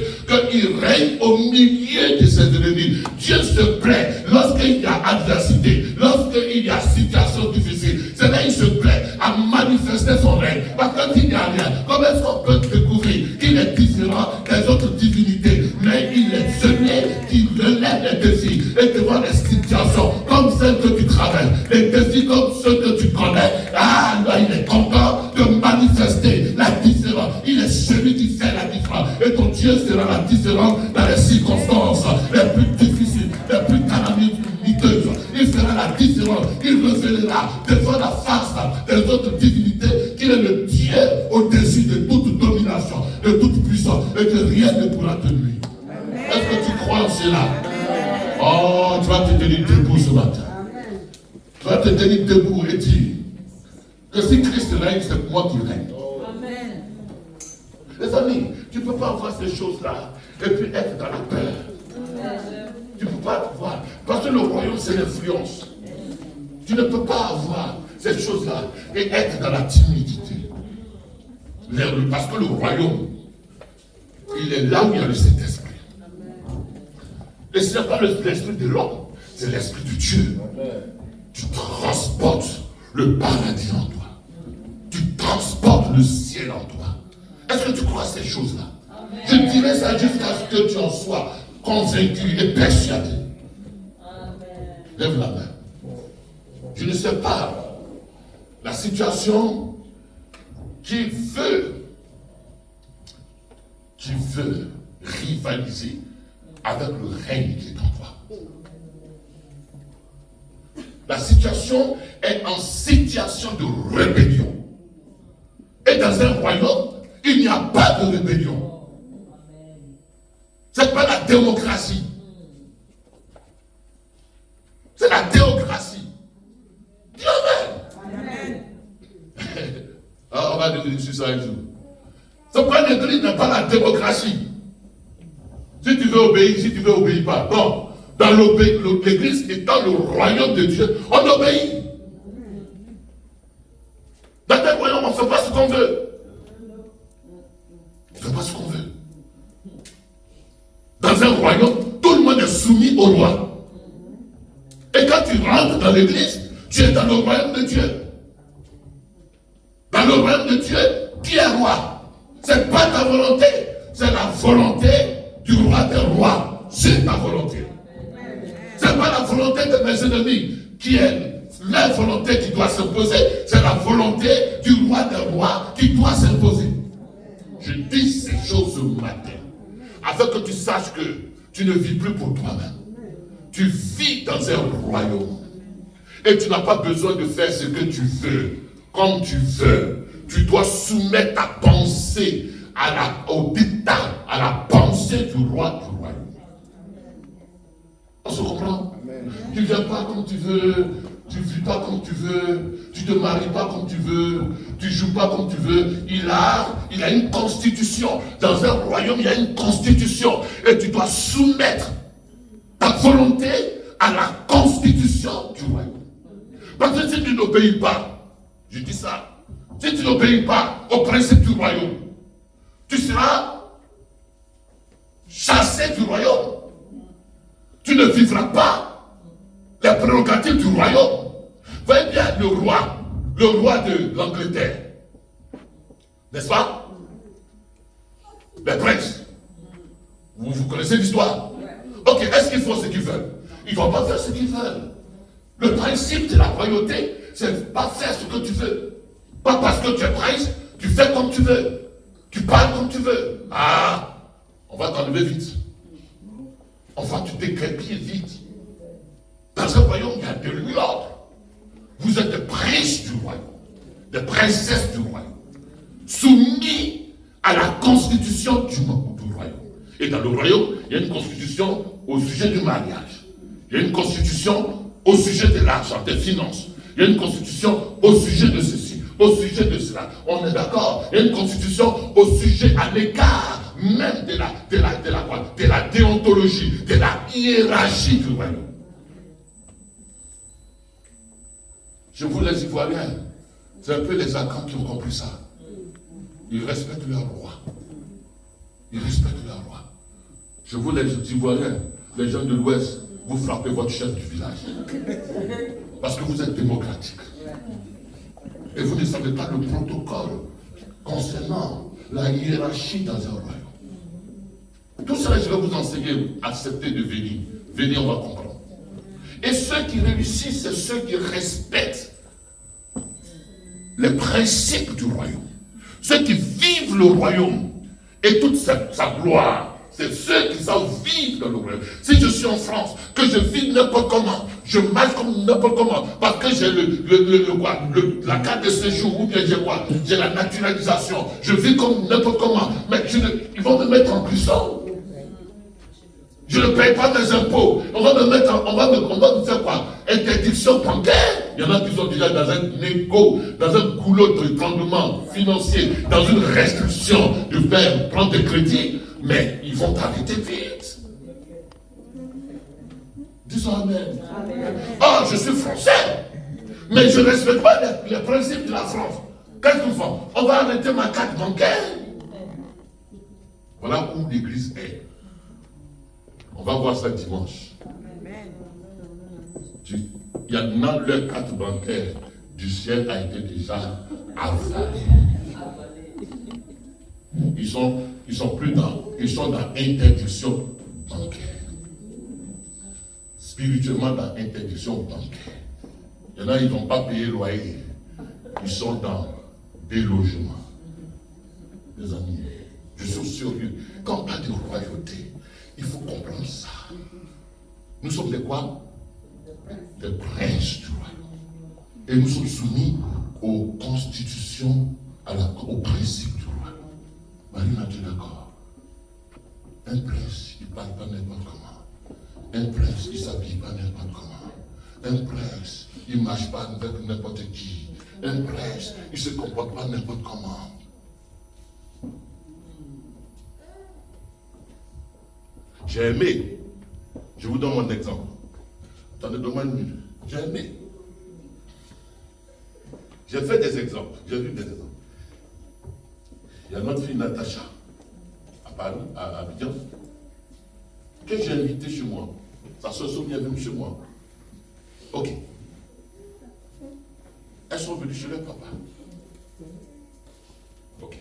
qu'il règne au milieu de ses ennemis. Dieu se plaît lorsqu'il y a adversité, lorsqu'il y a situation difficile. C'est là qu'il se plaît à manifester son règne. Parce que quand il n'y a rien, comment est-ce qu'on peut découvrir qu'il est différent des autres divinités? Mais il est celui qui relève les défis et devant les situations comme celles que tu traverses, les défis comme ceux que tu connais. Ah, là, il est content de manifester la différence. Il est celui qui fait la différence. Et ton Dieu sera la différence dans les circonstances les plus difficiles, les plus calamiteuses. Il fera la différence. Il révélera devant la face des autres divinités qu'il est le Dieu au-dessus de toute domination, de toute puissance, et que rien ne pourra te nuire. Est-ce que tu crois en cela? Oh, tu vas te tenir debout ce matin. Tu vas te tenir debout et dire que si Christ règne, c'est moi qui règne. Amen. Les amis, tu ne peux pas voir ces choses-là et puis être dans la peur. Amen. Tu ne peux pas voir. Parce que le royaume, c'est l'influence. Tu ne peux pas avoir ces choses-là et être dans la timidité. Parce que le royaume, il est là où il y a le Saint-Esprit. Et ce n'est pas l'esprit de l'homme, c'est l'esprit de Dieu. Tu transportes le paradis en toi. Tu transportes le ciel en toi. Est-ce que tu crois à ces choses-là? Amen. Je dirais ça jusqu'à ce que tu en sois convaincu et persuadé. Amen. Lève la main. je ne sais pas la situation qui veut rivaliser avec le règne qui est en toi. La situation est en situation de rébellion. Et dans un royaume, il n'y a pas de rébellion. Ce n'est pas la démocratie. C'est la théocratie. Dis Amen. Alors, on va devenir sur ça un jour. Ce point d'église n'est pas la démocratie. Si tu veux obéir, si tu veux obéir pas. Non. Dans l'église étant le royaume de Dieu, on obéit. Dans le royaume, on ne fait pas ce qu'on veut. On ne fait pas ce qu'on veut. Dans un royaume, tout le monde est soumis au roi. Et quand tu rentres dans l'église, tu es dans le royaume de Dieu. Dans le royaume de Dieu, qui est roi? Ce n'est pas ta volonté, c'est la volonté du roi des rois. C'est ta volonté. Ce n'est pas la volonté de mes ennemis qui est la volonté qui doit s'imposer, c'est la volonté du roi des rois qui doit s'imposer. Je dis ces choses ce matin, afin que tu saches que tu ne vis plus pour toi-même. Tu vis dans un royaume. Et tu n'as pas besoin de faire ce que tu veux, comme tu veux. Tu dois soumettre ta pensée au dictat, à la pensée du roi du royaume. On se comprend? Amen. Tu ne viens pas comme tu veux, tu ne vis pas comme tu veux, tu ne te maries pas comme tu veux, tu ne joues pas comme tu veux. Il a une constitution. Dans un royaume, il y a une constitution. Et tu dois soumettre ta volonté à la constitution du royaume. Parce que si tu n'obéis pas, je dis ça, si tu n'obéis pas au principe du royaume, tu seras chassé du royaume. Tu ne vivras pas les prérogatives du royaume. Voyez bien le roi de l'Angleterre, n'est-ce pas? Les princes. Vous connaissez l'histoire? Ok, est-ce qu'ils font ce qu'ils veulent? Ils ne vont pas faire ce qu'ils veulent. Le principe de la royauté, c'est pas faire ce que tu veux. Pas parce que tu es prince, tu fais comme tu veux. Tu parles comme tu veux. Ah, on va t'enlever vite. Enfin, tu décrépis vite. Dans un royaume, il y a de l'ordre. Vous êtes des princes du royaume, des princesses du royaume, soumis à la constitution du royaume. Et dans le royaume, il y a une constitution au sujet du mariage. Il y a une constitution au sujet de l'argent, des finances. Il y a une constitution au sujet de ceci, au sujet de cela. On est d'accord? Il y a une constitution au sujet, à l'égard même de la déontologie, de la hiérarchie du royaume. Je vous les Ivoiriens, c'est un peu les Akans qui ont compris ça. Ils respectent leur roi. Ils respectent leur roi. Je vous les Ivoiriens, les gens de l'Ouest, vous frappez votre chef du village. Parce que vous êtes démocratique. Et vous ne savez pas le protocole concernant la hiérarchie dans un royaume. Tout cela, je vais vous enseigner. Acceptez de venir. Venez, on va comprendre. Et ceux qui réussissent, c'est ceux qui respectent les principes du royaume. Ceux qui vivent le royaume et toute sa gloire. C'est ceux qui savent vivre dans le royaume. Si je suis en France, que je vis n'importe comment, je marche comme n'importe comment, parce que j'ai la carte de séjour, ou bien j'ai quoi? J'ai la naturalisation. Je vis comme n'importe comment. Mais ils vont me mettre en prison. Je ne paye pas mes impôts. On va me faire quoi? Interdiction bancaire. Il y en a qui sont déjà dans un négo, dans un goulot de rendement financier, dans une restriction de faire prendre des crédits. Mais ils vont t'arrêter vite. Disons Amen. Ah, je suis français, mais je ne respecte pas les principes de la France. Qu'est-ce qu'ils font? On va arrêter ma carte bancaire. Voilà où l'église est. On va voir ça dimanche. Il y a maintenant leur carte bancaire du ciel a été déjà avalée. Ils sont dans interdiction bancaire. Spirituellement dans interdiction bancaire. Il y en a, ils n'ont pas payé le loyer. Ils sont dans des logements. Les amis, je suis sérieux. Quand on parle de royauté, il faut comprendre ça. Nous sommes des quoi? Des princes du royaume. Et nous sommes soumis aux constitutions, aux principes du royaume. Marine a dit d'accord. Un prince, il ne parle pas n'importe comment. Un prince, il ne s'habille pas n'importe comment. Un prince, il ne marche pas avec n'importe qui. Un prince, il ne se comporte pas n'importe comment. J'ai aimé. Je vous donne mon exemple. Attendez, donne-moi une minute. J'ai aimé. J'ai fait des exemples. J'ai vu des exemples. Il y a notre fille Natacha, à Paris, à Abidjan, que j'ai invitée chez moi. Sa soeur Sonia est venue chez moi. Ok. Elles sont venues chez leur papa. Ok.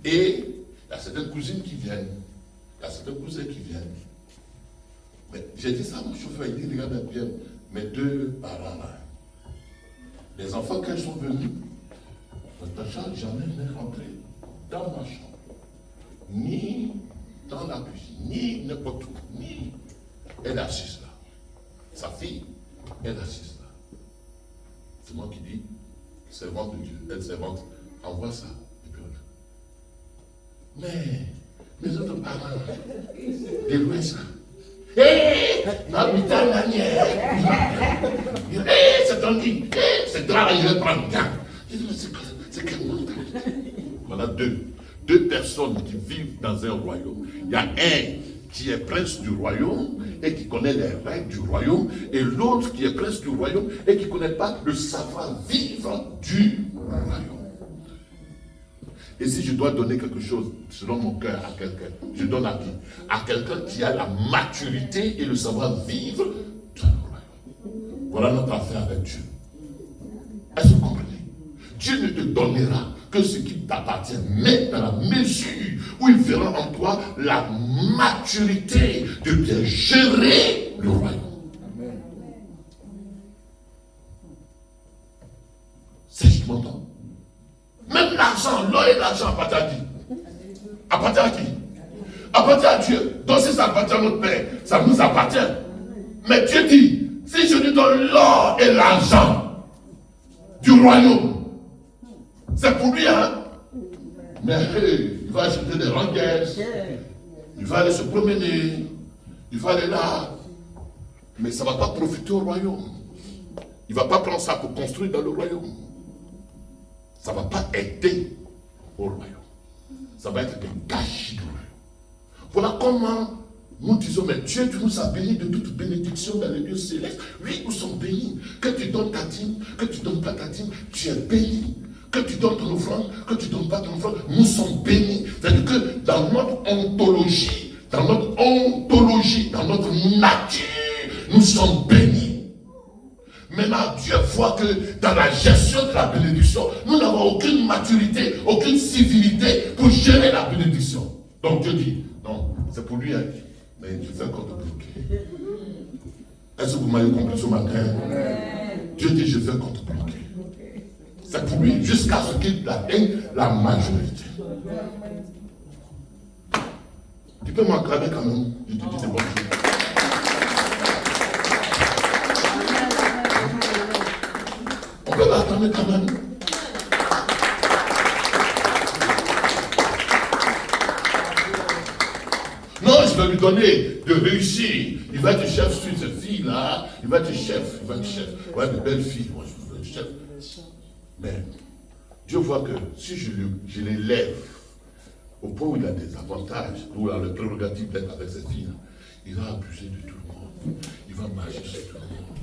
Et il y a certaines cousines qui viennent. Il y a certains cousins qui viennent. Mais j'ai dit ça à mon chauffeur, il dit, regarde bien, mes deux parents là. Les enfants, quand ils sont venus, Natacha jamais n'est rentrée dans ma chambre, ni dans la cuisine, ni n'importe où, ni. Elle est assise là. Sa fille, elle est assise là. C'est moi qui dis, servante de Dieu, elle servante, envoie ça. Et puis on a. Mais, mes autres parents, des lois, n'habitant la nière. C'est ton lit. C'est là, il va prendre. C'est quel mentalité? Voilà deux personnes qui vivent dans un royaume. Il y a un qui est prince du royaume et qui connaît les règles du royaume, et l'autre qui est prince du royaume et qui ne connaît pas le savoir-vivre du royaume. Et si je dois donner quelque chose selon mon cœur à quelqu'un, je donne à qui? À quelqu'un qui a la maturité et le savoir-vivre du royaume. Voilà notre affaire avec Dieu. Est-ce que vous comprenez? Dieu ne te donnera que ce qui t'appartient, mais dans la mesure où il verra en toi la maturité de bien gérer le royaume. C'est ce que tu m'entends? Même l'argent, l'or et l'argent appartient à qui? Appartient à qui? Appartient à Dieu. Donc si ça appartient à notre Père, ça nous appartient. Mais Dieu dit, si je lui donne l'or et l'argent du royaume, c'est pour lui, hein? Mais il va acheter des ranguettes, il va aller se promener, il va aller là. Mais ça ne va pas profiter au royaume. Il ne va pas prendre ça pour construire dans le royaume. Ça ne va pas aider au royaume. Ça va être un gâchis du royaume. Voilà comment nous disons, mais Dieu, tu nous as bénis de toute bénédiction dans les lieux célestes. Oui, nous sommes bénis. Que tu donnes ta dîme, que tu ne donnes pas ta dîme, tu es béni. Que tu donnes ton offrande, que tu ne donnes pas ton offrande, nous sommes bénis. C'est-à-dire que dans notre ontologie, dans notre nature, nous sommes bénis. Maintenant, Dieu voit que dans la gestion de la bénédiction, nous n'avons aucune maturité, aucune civilité pour gérer la bénédiction. Donc Dieu dit, non, c'est pour lui, hein, mais je fais encore te bloquer. Est-ce que vous m'avez compris ce matin? Dieu dit, je fais encore te bloquer. C'est pour lui, jusqu'à ce qu'il atteigne la majorité. Tu peux m'acclamer quand même. Je te dis des bonnes choses. On peut l'acclamer quand même. Non, je vais lui donner de réussir. Il va être chef sur cette fille-là. Il va être chef. Ouais, une belle fille. Moi, je veux être chef. Mais Dieu voit que si je l'élève au point où il a des avantages, où il a le prérogative d'être avec cette fille, il va abuser de tout le monde. Il va marcher sur tout le monde.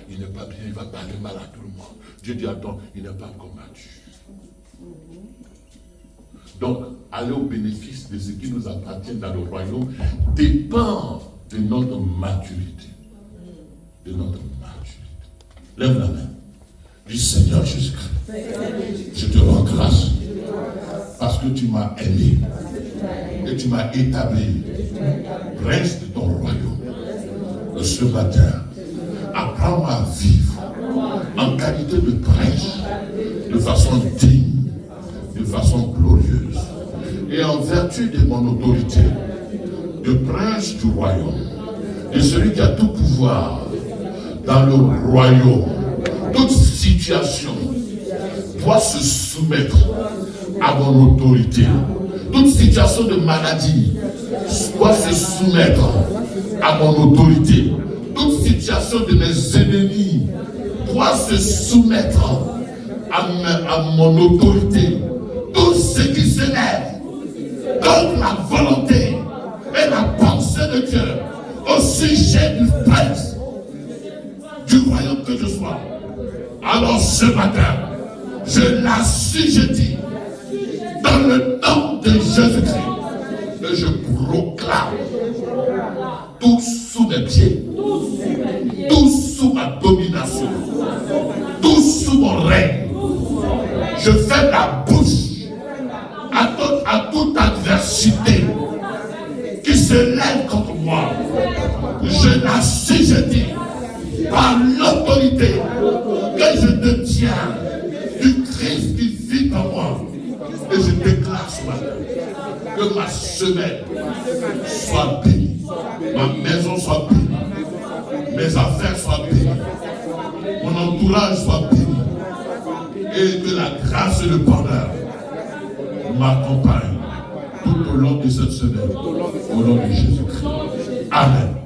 Il n'est pas bien, il va parler mal à tout le monde. Dieu dit, attends, il n'est pas encore mature. Donc, aller au bénéfice de ce qui nous appartient dans le royaume dépend de notre maturité. De notre maturité. Lève la main. Dis, Seigneur Jésus-Christ, je te rends grâce parce que tu m'as aimé et tu m'as établi prince de ton royaume. Ce matin, apprends à vivre en qualité de prêche, de façon digne, de façon glorieuse, et en vertu de mon autorité, de prince du royaume, de celui qui a tout pouvoir dans le royaume. Toute situation doit se soumettre à mon autorité. Toute situation de maladie doit se soumettre à mon autorité. Toute situation de mes ennemis doit se soumettre à mon autorité. Tout ce qui s'élève contre la volonté et la pensée de Dieu au sujet du prince du royaume que je sois. Alors ce matin, je l'assujettis dans le nom de Jésus-Christ et je proclame tout sous mes pieds, tout sous ma domination, tout sous mon règne. Je fais la bouche à toute adversité qui se lève contre moi. Je l'assujettis par l'autorité que je détiens du Christ qui vit en moi. Et je déclare ce matin que ma semaine soit bénie, ma maison soit bénie, mes affaires soient bénies, mon entourage soit béni, et que la grâce et le bonheur m'accompagnent tout au long de cette semaine, au nom de Jésus-Christ. Amen.